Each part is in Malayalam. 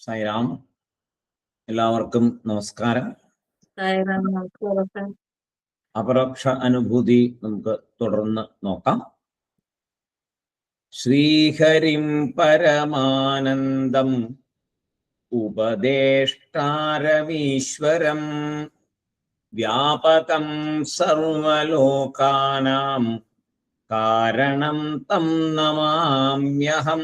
സായിരാം. എല്ലാവർക്കും നമസ്കാരം. അപരോക്ഷ അനുഭൂതി നമുക്ക് തുടർന്ന് നോക്കാം. ശ്രീഹരിം പരമാനന്ദം ഉപദേഷ്ടാരമീശ്വരം വ്യാപകം സർവലോകാനാം കാരണം തം നമാമ്യഹം.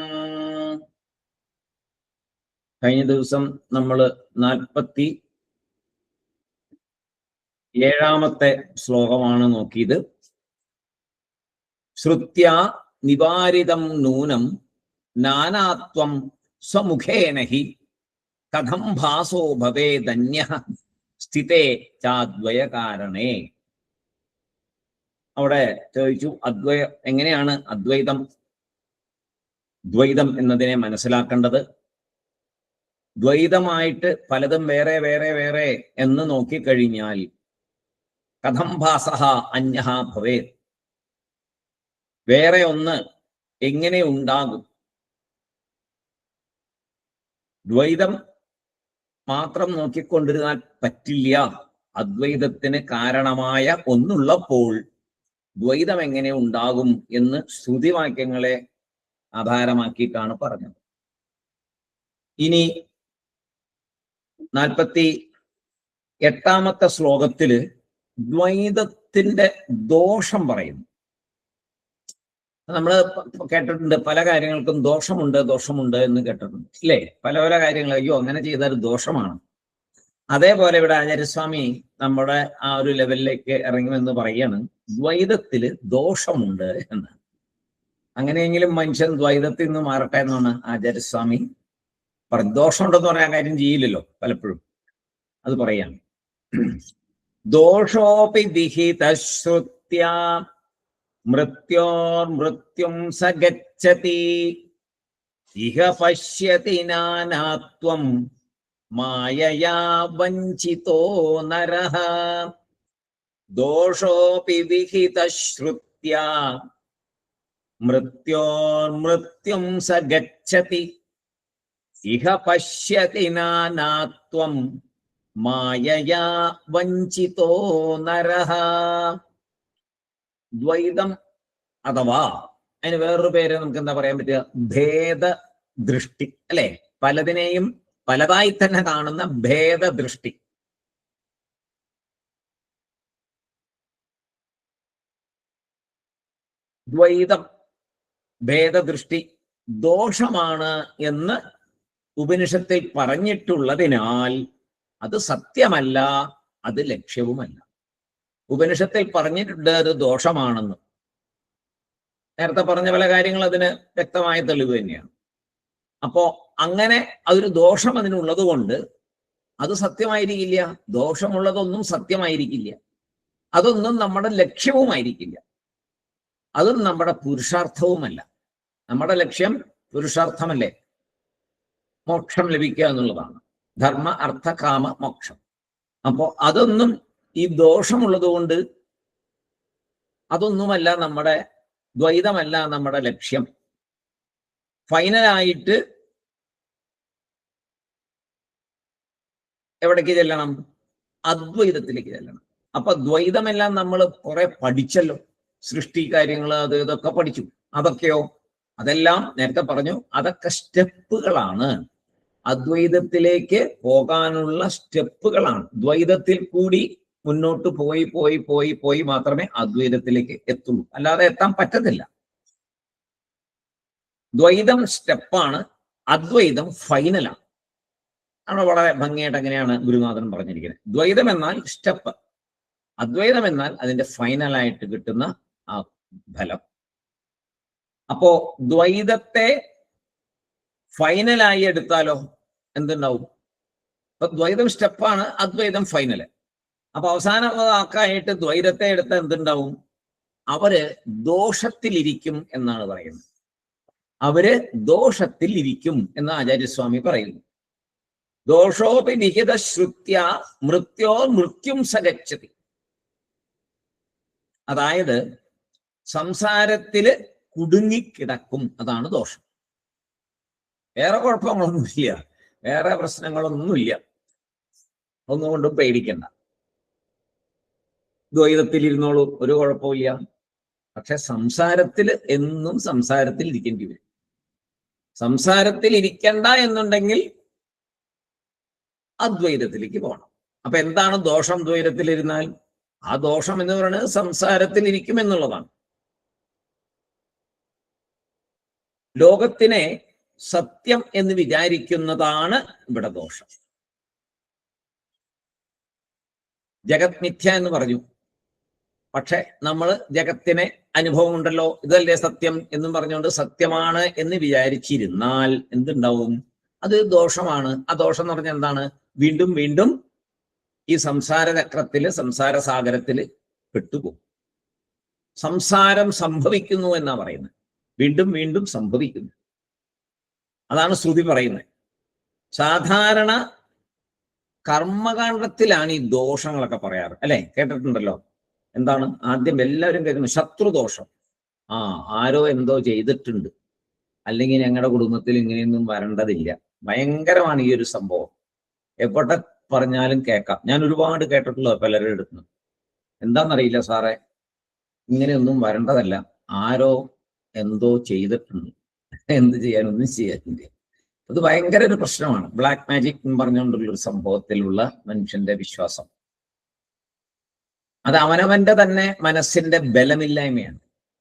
കഴിഞ്ഞ ദിവസം നമ്മൾ 47-ാമത്തെ ശ്ലോകമാണ് നോക്കിയത്. ശ്രുത്യാ നിവാരിതം നൂനം നാനാത്വം സ്വമുഖേന ഹി കഥം ഭാസോ ഭവേദന്യഃ സ്ഥിതേ ചാദ്വയകാരണേ. അവിടെ ചോദിച്ചു, എങ്ങനെയാണ് ദ്വൈതം എന്നതിനെ മനസ്സിലാക്കേണ്ടത്? ദ്വൈതമായിട്ട് പലതും വേറെ വേറെ വേറെ എന്ന് നോക്കിക്കഴിഞ്ഞാൽ കഥം ഭാസഃ അന്യഃ ഭവേത്, വേറെ ഒന്ന് എങ്ങനെ ഉണ്ടാകും? ദ്വൈതം മാത്രം നോക്കിക്കൊണ്ടിരുന്നാൽ പറ്റില്ല. അദ്വൈതത്തിന് കാരണമായ ഒന്നുള്ളപ്പോൾ ദ്വൈതം എങ്ങനെ ഉണ്ടാകും എന്ന് ശ്രുതിവാക്യങ്ങളെ ആധാരമാക്കിയിട്ടാണ് പറഞ്ഞത്. ഇനി 48-ാമത്തെ ശ്ലോകത്തില് ദ്വൈതത്തിന്റെ ദോഷം പറയുന്നു. നമ്മൾ കേട്ടിട്ടുണ്ട്, പല കാര്യങ്ങൾക്കും ദോഷമുണ്ട് എന്ന് കേട്ടിട്ടുണ്ട്, ഇല്ലേ? പല പല കാര്യങ്ങൾ, അയ്യോ അങ്ങനെ ചെയ്താൽ ദോഷമാണ്. അതേപോലെ ഇവിടെ ആചാര്യസ്വാമി നമ്മുടെ ആ ഒരു ലെവലിലേക്ക് ഇറങ്ങുമെന്ന് പറയാണ്, ദ്വൈതത്തില് ദോഷമുണ്ട് എന്ന്. അങ്ങനെയെങ്കിലും മനുഷ്യൻ ദ്വൈതത്തിൽ നിന്ന് മാറട്ടെ എന്നാണ് ആചാര്യസ്വാമി പറഞ്ഞു. ദോഷമുണ്ടെന്ന് പറയാൻ കാര്യം ചെയ്യില്ലല്ലോ പലപ്പോഴും, അത് പറയാണ്. ദോഷോപി വിഹിത ശ്രുത്യാ മൃത്യോർമൃത്യും സഗച്ഛതി ഇഹ പശ്യതി നാനാത്വം മായയാ വഞ്ചിതോ നരഃ. ദോഷോപി വിഹിത ശ്രുത്യാ മൃത്യോർമൃത്യും സഗച്ഛതി ഇഹ പശ്യതി നാനാത്വം മായയാ വഞ്ചിതോ നരഃ. ദ്വൈതം അഥവാ അതിന് വേറൊരു പേര് നമുക്ക് എന്താ പറയാൻ പറ്റുക? ഭേദദൃഷ്ടി, അല്ലെ? പലതിനെയും പലതായി തന്നെ കാണുന്ന ഭേദദൃഷ്ടി. ദ്വൈതം ഭേദദൃഷ്ടി ദോഷമാണ് എന്ന് ഉപനിഷത്തിൽ പറഞ്ഞിട്ടുള്ളതിനാൽ അത് സത്യമല്ല, അത് ലക്ഷ്യവുമല്ല. ഉപനിഷത്തിൽ പറഞ്ഞിട്ടുണ്ട് അത് ദോഷമാണെന്ന്. നേരത്തെ പറഞ്ഞ പല കാര്യങ്ങൾ അതിന് വ്യക്തമായ തെളിവ് തന്നെയാണ്. അപ്പോ അങ്ങനെ അതൊരു ദോഷം അതിനുള്ളത് കൊണ്ട് അത് സത്യമായിരിക്കില്ല. ദോഷമുള്ളതൊന്നും സത്യമായിരിക്കില്ല. അതൊന്നും നമ്മുടെ ലക്ഷ്യവുമായിരിക്കില്ല. അതും നമ്മുടെ പുരുഷാർത്ഥവുമല്ല. നമ്മുടെ ലക്ഷ്യം പുരുഷാർത്ഥമല്ലേ? മോക്ഷം ലഭിക്കുക എന്നുള്ളതാണ്. ധർമ്മ അർത്ഥ കാമ മോക്ഷം. അപ്പോ അതൊന്നും, ഈ ദോഷമുള്ളത് കൊണ്ട് അതൊന്നുമല്ല നമ്മുടെ ദ്വൈതമല്ല നമ്മുടെ ലക്ഷ്യം. ഫൈനലായിട്ട് എവിടേക്ക് ചെല്ലണം? അദ്വൈതത്തിലേക്ക് ചെല്ലണം. അപ്പൊ ദ്വൈതമെല്ലാം നമ്മൾ കുറെ പഠിച്ചല്ലോ, സൃഷ്ടി കാര്യങ്ങൾ അത് ഇതൊക്കെ പഠിച്ചു. അതൊക്കെയോ, അതെല്ലാം നേരത്തെ പറഞ്ഞു, അതൊക്കെ സ്റ്റെപ്പുകളാണ്. അദ്വൈതത്തിലേക്ക് പോകാനുള്ള സ്റ്റെപ്പുകളാണ്. ദ്വൈതത്തിൽ കൂടി മുന്നോട്ട് പോയി പോയി പോയി പോയി മാത്രമേ അദ്വൈതത്തിലേക്ക് എത്തുള്ളൂ, അല്ലാതെ എത്താൻ പറ്റത്തില്ല. ദ്വൈതം സ്റ്റെപ്പാണ്, അദ്വൈതം ഫൈനലാണ്. അവിടെ വളരെ ഭംഗിയായിട്ട് എങ്ങനെയാണ് ഗുരുനാഥൻ പറഞ്ഞിരിക്കുന്നത്. ദ്വൈതം എന്നാൽ സ്റ്റെപ്പ്, അദ്വൈതം എന്നാൽ അതിന്റെ ഫൈനലായിട്ട് കിട്ടുന്ന ആ ഫലം. അപ്പോ ദ്വൈതത്തെ ഫൈനലായി എടുത്താലോ എന്തുണ്ടാവും? അപ്പൊ ദ്വൈതം സ്റ്റെപ്പാണ്, അദ്വൈതം ഫൈനല്. അപ്പൊ അവസാന വാക്കായിട്ട് ദ്വൈതത്തെ എടുത്ത എന്തുണ്ടാവും? അവര് ദോഷത്തിലിരിക്കും എന്നാണ് പറയുന്നത്. അവര് ദോഷത്തിൽ ഇരിക്കും എന്ന് ആചാര്യസ്വാമി പറയുന്നു. ദോഷോപി നിഹിത ശ്രുത്യ മൃത്യോ മൃത്യും സഗച്ഛതി. അതായത് സംസാരത്തില് കുടുങ്ങിക്കിടക്കും, അതാണ് ദോഷം. വേറെ കുഴപ്പങ്ങളൊന്നുമില്ല. വേറെ പ്രശ്നങ്ങളൊന്നുമില്ല, ഒന്നുകൊണ്ടും പേടിക്കണ്ട. ദ്വൈതത്തിൽ ഇരുന്നോളൂ, ഒരു കുഴപ്പമില്ല. പക്ഷെ സംസാരത്തിൽ എന്നും സംസാരത്തിൽ ഇരിക്കേണ്ടി വരും. സംസാരത്തിൽ ഇരിക്കണ്ട എന്നുണ്ടെങ്കിൽ അദ്വൈതത്തിലേക്ക് പോകണം. അപ്പൊ എന്താണ് ദോഷം ദ്വൈതത്തിലിരുന്നാൽ? ആ ദോഷം എന്ന് പറയുന്നത് സംസാരത്തിൽ ഇരിക്കുമെന്നുള്ളതാണ്. ലോകത്തിനെ സത്യം എന്ന് വിചാരിക്കുന്നതാണ് ഇവിടെ ദോഷം. ജഗത് മിഥ്യ എന്ന് പറഞ്ഞു. പക്ഷെ നമ്മൾ ജഗത്തിനെ അനുഭവം ഉണ്ടല്ലോ, ഇതല്ലേ സത്യം എന്നും പറഞ്ഞുകൊണ്ട് സത്യമാണ് എന്ന് വിചാരിച്ചിരുന്നാൽ എന്തുണ്ടാവും? അത് ദോഷമാണ്. ആ ദോഷം എന്ന് പറഞ്ഞാൽ എന്താണ്? വീണ്ടും വീണ്ടും ഈ സംസാര ചക്രത്തില്, സംസാര സാഗരത്തില് പെട്ടുപോകും. സംസാരം സംഭവിക്കുന്നു എന്നാ പറയുന്നത്. വീണ്ടും വീണ്ടും സംഭവിക്കുന്നു. അതാണ് ശ്രുതി പറയുന്നത്. സാധാരണ കർമ്മകാണ്ഡത്തിലാണ് ഈ ദോഷങ്ങളൊക്കെ പറയാറ്, അല്ലെ? കേട്ടിട്ടുണ്ടല്ലോ. എന്താണ് ആദ്യം എല്ലാവരും കേൾക്കുന്നത്? ശത്രുദോഷം. ആരോ എന്തോ ചെയ്തിട്ടുണ്ട്, അല്ലെങ്കിൽ ഞങ്ങളുടെ കുടുംബത്തിൽ ഇങ്ങനെയൊന്നും വരേണ്ടതില്ല. ഭയങ്കരമാണ് ഈ ഒരു സംഭവം. എവിടെ പറഞ്ഞാലും കേൾക്കാം. ഞാൻ ഒരുപാട് കേട്ടിട്ടുള്ളത് പലരുടെ അടുത്ത്. എന്താണെന്നറിയില്ല സാറേ, ഇങ്ങനെയൊന്നും വരേണ്ടതല്ല, ആരോ എന്തോ ചെയ്തിട്ടുണ്ട്, എന്ത് ചെയ്യാനൊന്നും ചെയ്യാനില്ല. അത് ഭയങ്കര ഒരു പ്രശ്നമാണ്. ബ്ലാക്ക് മാജിക് എന്ന് പറഞ്ഞുകൊണ്ടുള്ള ഒരു സംഭവത്തിലുള്ള മനുഷ്യന്റെ വിശ്വാസം. അത് അവനവന്റെ തന്നെ മനസ്സിന്റെ ബലമില്ലായ്മയാണ്,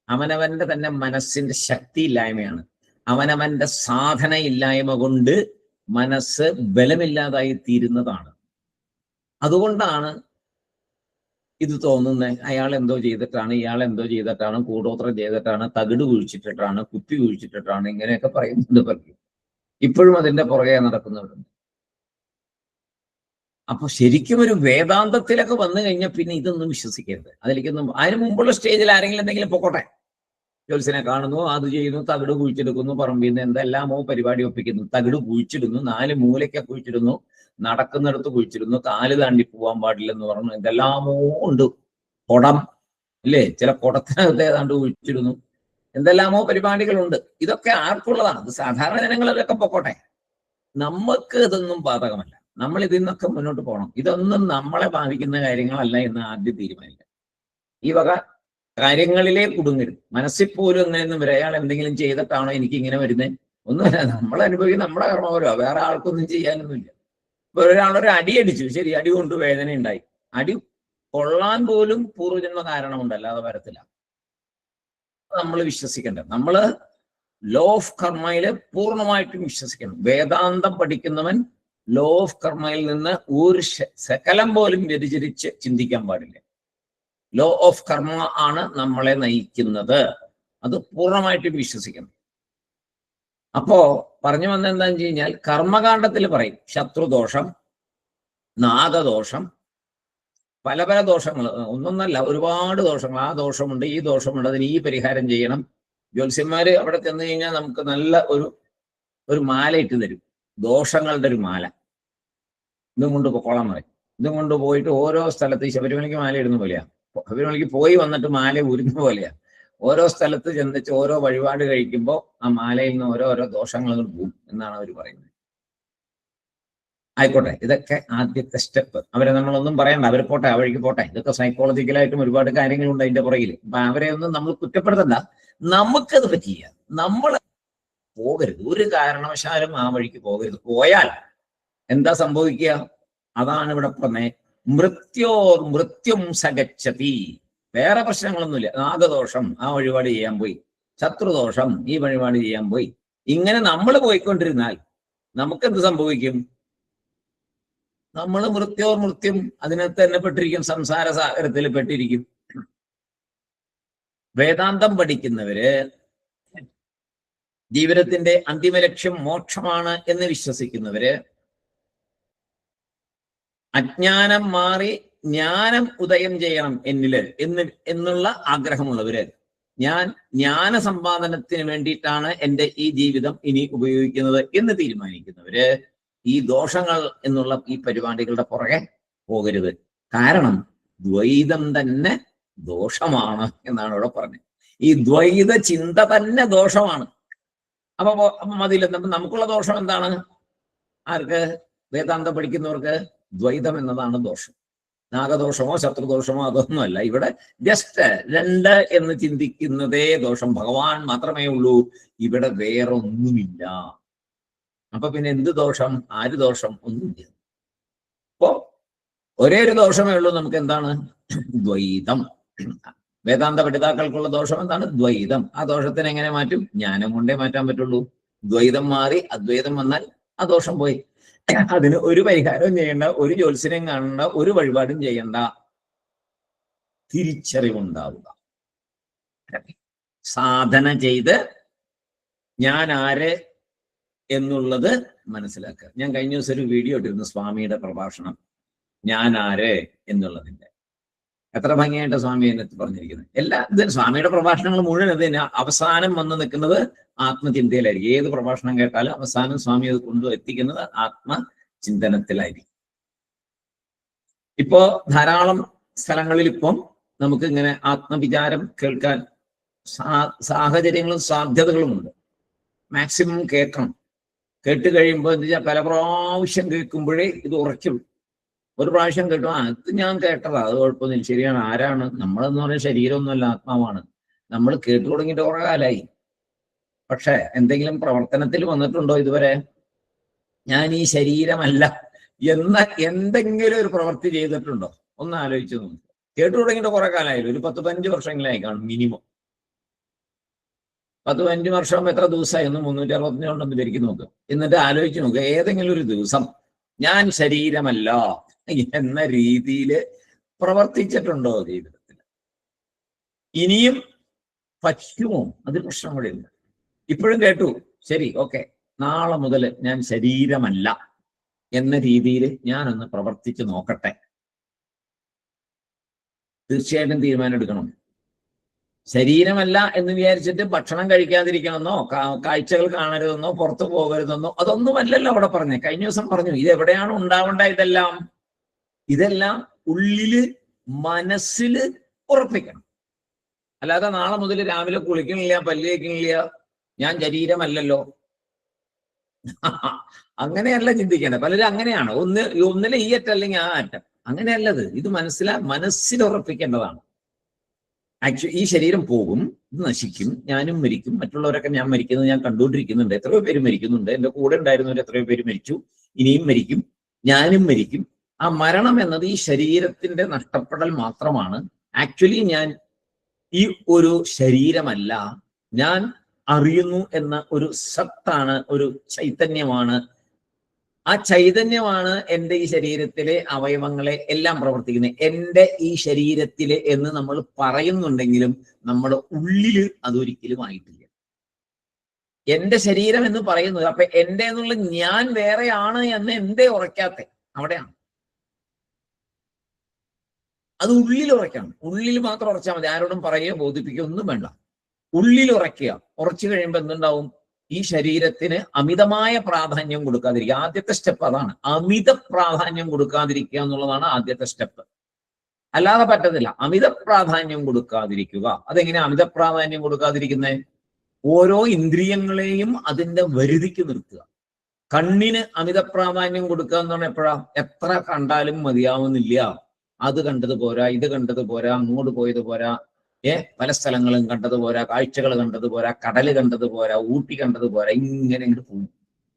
അവനവന്റെ തന്നെ മനസ്സിന്റെ ശക്തി ഇല്ലായ്മയാണ്, അവനവന്റെ സാധന ഇല്ലായ്മ കൊണ്ട് മനസ്സ് ബലമില്ലാതായി തീരുന്നതാണ്. അതുകൊണ്ടാണ് ഇത് തോന്നുന്നത്. അയാൾ എന്തോ ചെയ്തിട്ടാണ്, ഇയാൾ എന്തോ ചെയ്തിട്ടാണ്, കൂടോത്രം ചെയ്തിട്ടാണ്, തകിട് കുഴിച്ചിട്ടിട്ടാണ്, കുപ്പി കുഴിച്ചിട്ടിട്ടാണ്, ഇങ്ങനെയൊക്കെ പറയുന്നുണ്ട് പലരും. ഇപ്പോഴും അതിന്റെ പുറകെ നടക്കുന്നവരുണ്ട്. അപ്പൊ ശരിക്കും ഒരു വേദാന്തത്തിലൊക്കെ വന്നു കഴിഞ്ഞാൽ പിന്നെ ഇതൊന്നും വിശ്വസിക്കരുത്. അതിലേക്കൊന്നും. അതിന് മുമ്പുള്ള സ്റ്റേജിൽ ആരെങ്കിലും എന്തെങ്കിലും പൊക്കോട്ടെ, ജ്യോത്സ്യനെ കാണുന്നു, അത് ചെയ്യുന്നു, തകിട് കുഴിച്ചെടുക്കുന്നു, പറമ്പിൽ നിന്ന് എന്തെല്ലാമോ പരിപാടി ഒപ്പിക്കുന്നു, തകിട് കുഴിച്ചിടുന്നു, 4 മൂലയ്ക്ക് കുഴിച്ചിടുന്നു, നടക്കുന്നിടത്ത് കുഴിച്ചിടുന്നു, കാല് താണ്ടി പോവാൻ പാടില്ലെന്ന് പറഞ്ഞു, എന്തെല്ലാമോ ഉണ്ട്. കുടം ഇല്ലേ, ചില കുടത്തിനകത്ത് ഏതാണ്ട് കുഴിച്ചിടുന്നു, എന്തെല്ലാമോ പരിപാടികളുണ്ട്. ഇതൊക്കെ ആർക്കുള്ളതാണ്? അത് സാധാരണ ജനങ്ങളിലൊക്കെ പൊക്കോട്ടെ. നമുക്ക് ഇതൊന്നും ബാധകമല്ല. നമ്മൾ ഇതിൽ നിന്നൊക്കെ മുന്നോട്ട് പോകണം. ഇതൊന്നും നമ്മളെ ബാധിക്കുന്ന കാര്യങ്ങളല്ല എന്ന് ആദ്യം തീരുമാനിക്കാം. ഈ വക കാര്യങ്ങളിലേ കുടുങ്ങരുത്. മനസ്സിൽ പോലും അങ്ങനെയൊന്നും വരും. അയാൾ എന്തെങ്കിലും ചെയ്തിട്ടാണോ എനിക്ക് ഇങ്ങനെ വരുന്നത്? ഒന്നുമല്ല, നമ്മൾ അനുഭവിക്കുന്ന നമ്മുടെ കർമ്മപരോ, വേറെ ആൾക്കൊന്നും ചെയ്യാനൊന്നുമില്ല. ഇപ്പൊ ഒരാളൊരു അടി അടിച്ചു, ശരി, അടി കൊണ്ട് വേദന ഉണ്ടായി. അടി കൊള്ളാൻ പോലും പൂർവ്വജന്മ കാരണമുണ്ട്, അല്ലാതെ വരത്തില്ല. നമ്മൾ വിശ്വസിക്കേണ്ടത്, നമ്മള് ലോ ഓഫ് കർമ്മയില് പൂർണ്ണമായിട്ടും വിശ്വസിക്കണം. വേദാന്തം പഠിക്കുന്നവൻ ലോ ഓഫ് കർമ്മയിൽ നിന്ന് ഒരു ശകലം പോലും വ്യതിചരിച്ച് ചിന്തിക്കാൻ പാടില്ല. ലോ ഓഫ് കർമ്മ ആണ് നമ്മളെ നയിക്കുന്നത്. അത് പൂർണ്ണമായിട്ടും വിശ്വസിക്കണം. അപ്പോ പറഞ്ഞു വന്ന എന്താന്ന് വെച്ച് കഴിഞ്ഞാൽ, കർമ്മകാണ്ഡത്തിൽ പറയും ശത്രുദോഷം, നാഗദോഷം, പല പല ദോഷങ്ങൾ, ഒന്നൊന്നല്ല, ഒരുപാട് ദോഷങ്ങൾ. ആ ദോഷമുണ്ട്, ഈ ദോഷമുണ്ട്, അതിന് ഈ പരിഹാരം ചെയ്യണം. ജ്യോത്സ്യന്മാര് അവിടെ ചെന്ന് കഴിഞ്ഞാൽ നമുക്ക് നല്ല ഒരു മാല ഇട്ട് തരും, ദോഷങ്ങളുടെ ഒരു മാല. ഇതും കൊണ്ട് പൊക്കോളാൻ പറയും. ഇതും കൊണ്ട് പോയിട്ട് ഓരോ സ്ഥലത്ത്, ശബരിമലയ്ക്ക് മാല ഇടുന്ന പോലെയാ, ശബരിമലയ്ക്ക് പോയി വന്നിട്ട് മാല ഉരുന്ന പോലെയാ. ഓരോ സ്ഥലത്ത് ചെന്നിച്ച് ഓരോ വഴിപാട് കഴിക്കുമ്പോൾ ആ മാലയിൽ നിന്ന് ഓരോരോ ദോഷങ്ങൾ പോകും എന്നാണ് അവർ പറയുന്നത്. ആയിക്കോട്ടെ, ഇതൊക്കെ ആദ്യത്തെ സ്റ്റെപ്പ്. അവരെ നമ്മളൊന്നും പറയണ്ട, അവർ പോട്ടെ, ആ വഴിക്ക് പോട്ടെ. ഇതൊക്കെ സൈക്കോളജിക്കലായിട്ടും ഒരുപാട് കാര്യങ്ങളുണ്ട് അതിന്റെ പുറകിൽ. അപ്പൊ അവരെ ഒന്നും നമ്മൾ കുറ്റപ്പെടുത്തണ്ട. നമുക്കത് പറ്റില്ല. നമ്മൾ പോകരുത്, ഒരു കാരണവശാലും ആ വഴിക്ക് പോകരുത്. പോയാൽ എന്താ സംഭവിക്കുക? അതാണ് ഇവിടെ പറഞ്ഞേ, മൃത്യും സഗച്ഛതി. വേറെ പ്രശ്നങ്ങളൊന്നുമില്ല. നാഗദോഷം, ആ വഴിപാട് ചെയ്യാൻ പോയി. ശത്രുദോഷം, ഈ വഴിപാട് ചെയ്യാൻ പോയി. ഇങ്ങനെ നമ്മൾ പോയിക്കൊണ്ടിരുന്നാൽ നമുക്കെന്ത് സംഭവിക്കും? നമ്മൾ മൃത്യും അതിനകത്ത് തന്നെ പെട്ടിരിക്കും, സംസാര സാഗരത്തിൽ പെട്ടിരിക്കും. വേദാന്തം പഠിക്കുന്നവര് ജീവിതത്തിന്റെ അന്തിമ ലക്ഷ്യം മോക്ഷമാണ് എന്ന് വിശ്വസിക്കുന്നവര്, അജ്ഞാനം മാറി ജ്ഞാനം ഉദയം ചെയ്യണം എന്നില് എന്നുള്ള ആഗ്രഹമുള്ളവര്, ഞാൻ ജ്ഞാന സമ്പാദനത്തിന് വേണ്ടിയിട്ടാണ് എൻ്റെ ഈ ജീവിതം ഇനി ഉപയോഗിക്കുന്നത് എന്ന് തീരുമാനിക്കുന്നവര് ഈ ദോഷങ്ങൾ എന്നുള്ള ഈ പരിപാടികളുടെ പുറകെ പോകരുത്. കാരണം ദ്വൈതം തന്നെ ദോഷമാണ് എന്നാണ് ഇവിടെ പറഞ്ഞത്. ഈ ദ്വൈത ചിന്ത തന്നെ ദോഷമാണ്. അപ്പൊ മതിയില്ല. നമുക്കുള്ള ദോഷം എന്താണ്? ആർക്ക്? വേദാന്തം പഠിക്കുന്നവർക്ക് ദ്വൈതം എന്നതാണ് ദോഷം. നാഗദോഷമോ ശത്രുദോഷമോ അതൊന്നുമല്ല. ഇവിടെ ജസ്റ്റ് രണ്ട് എന്ന് ചിന്തിക്കുന്നതേ ദോഷം. ഭഗവാൻ മാത്രമേ ഉള്ളൂ, ഇവിടെ വേറൊന്നുമില്ല. അപ്പൊ പിന്നെ എന്ത് ദോഷം? ആര് ദോഷം? ഒന്നുമില്ല. അപ്പോ ഒരേ ഒരു ദോഷമേ ഉള്ളൂ നമുക്ക്. എന്താണ്? ദ്വൈതം. വേദാന്ത പഠിതാക്കൾക്കുള്ള ദോഷം എന്താണ്? ദ്വൈതം. ആ ദോഷത്തിനെ എങ്ങനെ മാറ്റും? ജ്ഞാനം കൊണ്ടേ മാറ്റാൻ പറ്റുള്ളൂ. ദ്വൈതം മാറി അദ്വൈതം വന്നാൽ ആ ദോഷം പോയി. അതിന് ഒരു പരിഹാരവും ചെയ്യേണ്ട, ഒരു ജ്യോത്സ്യനെയും കാണേണ്ട, ഒരു വഴിപാടും ചെയ്യേണ്ട. തിരിച്ചറിവുണ്ടാവുക, സാധന ചെയ്ത് ഞാൻ ആര് എന്നുള്ളത് മനസ്സിലാക്കുക. ഞാൻ കഴിഞ്ഞ ദിവസം ഒരു വീഡിയോ ഇട്ടിരുന്നു, സ്വാമിയുടെ പ്രഭാഷണം, ഞാൻ ആര് എന്നുള്ളതിന്റെ. എത്ര ഭംഗിയായിട്ട് സ്വാമി അതിനകത്ത് പറഞ്ഞിരിക്കുന്നത്. എല്ലാ ഇതിന് സ്വാമിയുടെ പ്രഭാഷണങ്ങൾ മുഴുവൻ ഇതിന് അവസാനം വന്ന് നിൽക്കുന്നത് ആത്മചിന്തയിലായിരിക്കും. ഏത് പ്രഭാഷണം കേട്ടാലും അവസാനം സ്വാമി അത് കൊണ്ടുവെത്തിക്കുന്നത് ആത്മചിന്തനത്തിലായിരിക്കും. ഇപ്പോ ധാരാളം സ്ഥലങ്ങളിൽ ഇപ്പം നമുക്ക് ഇങ്ങനെ ആത്മവിചാരം കേൾക്കാൻ സാഹചര്യങ്ങളും സാധ്യതകളും ഉണ്ട്. മാക്സിമം കേൾക്കണം. കേട്ട് കഴിയുമ്പോൾ എന്താ വെച്ചാൽ പല പ്രാവശ്യം കേൾക്കുമ്പോഴേ ഇത് ഉറയ്ക്കുള്ളൂ. ഒരു പ്രാവശ്യം കേട്ടു, ഇത് ഞാൻ കേട്ടതാ, അത് കുഴപ്പമൊന്നുമില്ല, ശരിയാണ്. ആരാണ്? നമ്മളെന്ന് പറയുന്ന ശരീരമൊന്നുമല്ല, ആത്മാവാണ്. നമ്മൾ കേട്ടു തുടങ്ങിയിട്ട് കുറെ കാലമായി. പക്ഷെ എന്തെങ്കിലും പ്രവർത്തനത്തിൽ വന്നിട്ടുണ്ടോ ഇതുവരെ? ഞാൻ ഈ ശരീരമല്ല എന്ന എന്തെങ്കിലും ഒരു പ്രവൃത്തി ചെയ്തിട്ടുണ്ടോ? ഒന്ന് ആലോചിച്ചു നോക്ക്. കേട്ടു തുടങ്ങിയിട്ട് കുറെ കാലമായാലും, ഒരു 10-15 വർഷങ്ങളായി കാണും മിനിമം. 10-15 വർഷം എത്ര ദിവസമായി? ഒന്ന് 365 കൊണ്ടൊന്ന് പെരുക്കി നോക്ക്. എന്നിട്ട് ആലോചിച്ച് നോക്കുക, ഏതെങ്കിലും ഒരു ദിവസം ഞാൻ ശരീരമല്ല എന്ന രീതിയിൽ പ്രവർത്തിച്ചിട്ടുണ്ടോ ജീവിതത്തിൽ? ഇനിയും പറ്റുമോ? അത് പ്രശ്നം കൂടെ ഉണ്ട്. ഇപ്പോഴും കേട്ടു, ശരി, ഓക്കെ, നാളെ മുതൽ ഞാൻ ശരീരമല്ല എന്ന രീതിയിൽ ഞാനൊന്ന് പ്രവർത്തിച്ച് നോക്കട്ടെ. തീർച്ചയായിട്ടും തീരുമാനം എടുക്കണം. ശരീരമല്ല എന്ന് വിചാരിച്ചിട്ട് ഭക്ഷണം കഴിക്കാതിരിക്കണമെന്നോ കാഴ്ചകൾ കാണരുതെന്നോ പുറത്തു പോകരുതെന്നോ അതൊന്നുമല്ലല്ലോ അവിടെ പറഞ്ഞേ. കഴിഞ്ഞ ദിവസം പറഞ്ഞു, ഇതെവിടെയാണ് ഉണ്ടാവേണ്ട? ഇതെല്ലാം ഉള്ളില് മനസ്സില് ഉറപ്പിക്കണം. അല്ലാതെ നാളെ മുതൽ രാവിലെ കുളിക്കണില്ല, പല്ല് തേക്കണില്ല, ഞാൻ ശരീരമല്ലല്ലോ, അങ്ങനെയല്ല ചിന്തിക്കേണ്ടത്. പലരും അങ്ങനെയാണ്. ഒന്നിലെ ഈ അറ്റം അല്ലെങ്കിൽ ആ അറ്റം. അങ്ങനെയല്ലത്. ഇത് മനസ്സിൽ ഉറപ്പിക്കേണ്ടതാണ്. ആക്ച്വലി ഈ ശരീരം പോകും, ഇത് നശിക്കും, ഞാനും മരിക്കും, മറ്റുള്ളവരൊക്കെ ഞാൻ മരിക്കുന്നത് ഞാൻ കണ്ടുകൊണ്ടിരിക്കുന്നുണ്ട്. എത്രയോ പേര് മരിക്കുന്നുണ്ട്. എൻ്റെ കൂടെ ഉണ്ടായിരുന്നവർ എത്രയോ പേര് മരിച്ചു, ഇനിയും മരിക്കും, ഞാനും മരിക്കും. ആ മരണം എന്നത് ഈ ശരീരത്തിന്റെ നഷ്ടപ്പെടൽ മാത്രമാണ്. ആക്ച്വലി ഞാൻ ഈ ഒരു ശരീരമല്ല, ഞാൻ അറിയുന്നു എന്ന ഒരു സത്താണ്, ഒരു ചൈതന്യമാണ്. ആ ചൈതന്യമാണ് എൻ്റെ ഈ ശരീരത്തിലെ അവയവങ്ങളെ എല്ലാം പ്രവർത്തിക്കുന്നത്. എൻ്റെ ഈ ശരീരത്തിലെ എന്ന് നമ്മൾ പറയുന്നുണ്ടെങ്കിലും നമ്മുടെ ഉള്ളില് അതൊരിക്കലും ആയിട്ടില്ല. എൻ്റെ ശരീരം എന്ന് പറയുന്നത്, അപ്പൊ എൻ്റെ എന്നുള്ള ഞാൻ വേറെയാണ് എന്ന് എന്തേ ഉറയ്ക്കാത്തെ? അവിടെയാണ്. അത് ഉള്ളിൽ ഉറയ്ക്കണം. ഉള്ളിൽ മാത്രം ഉറച്ചാൽ മതി. ആരോടും പറയുകയോ ബോധിപ്പിക്കുകയോ ഒന്നും വേണ്ട. ഉള്ളിൽ ഉറയ്ക്കുക. ഉറച്ചു കഴിയുമ്പോൾ എന്തുണ്ടാവും? ഈ ശരീരത്തിന് അമിതമായ പ്രാധാന്യം കൊടുക്കാതിരിക്കുക. ആദ്യത്തെ സ്റ്റെപ്പ് അതാണ്. അമിത പ്രാധാന്യം കൊടുക്കാതിരിക്കുക എന്നുള്ളതാണ് ആദ്യത്തെ സ്റ്റെപ്പ്. അല്ലാതെ പറ്റത്തില്ല. അമിത പ്രാധാന്യം കൊടുക്കാതിരിക്കുക. അതെങ്ങനെ അമിത പ്രാധാന്യം കൊടുക്കാതിരിക്കുന്നത്? ഓരോ ഇന്ദ്രിയങ്ങളെയും അതിന്റെ വരുതിക്ക് നിർത്തുക. കണ്ണിന് അമിത പ്രാധാന്യം കൊടുക്കുക എന്ന് പറഞ്ഞാൽ എപ്പോഴാ? എത്ര കണ്ടാലും മതിയാവുന്നില്ല. അത് കണ്ടത് പോരാ, ഇത് കണ്ടത് പോരാ, അങ്ങോട്ട് പോയത് പോരാ, പല സ്ഥലങ്ങളും കണ്ടത് പോരാ, കാഴ്ചകൾ കണ്ടത് പോരാ, കടല് കണ്ടത് പോരാ, ഊട്ടി കണ്ടത് പോരാ, ഇങ്ങനെ ഇങ്ങോട്ട് പോകും.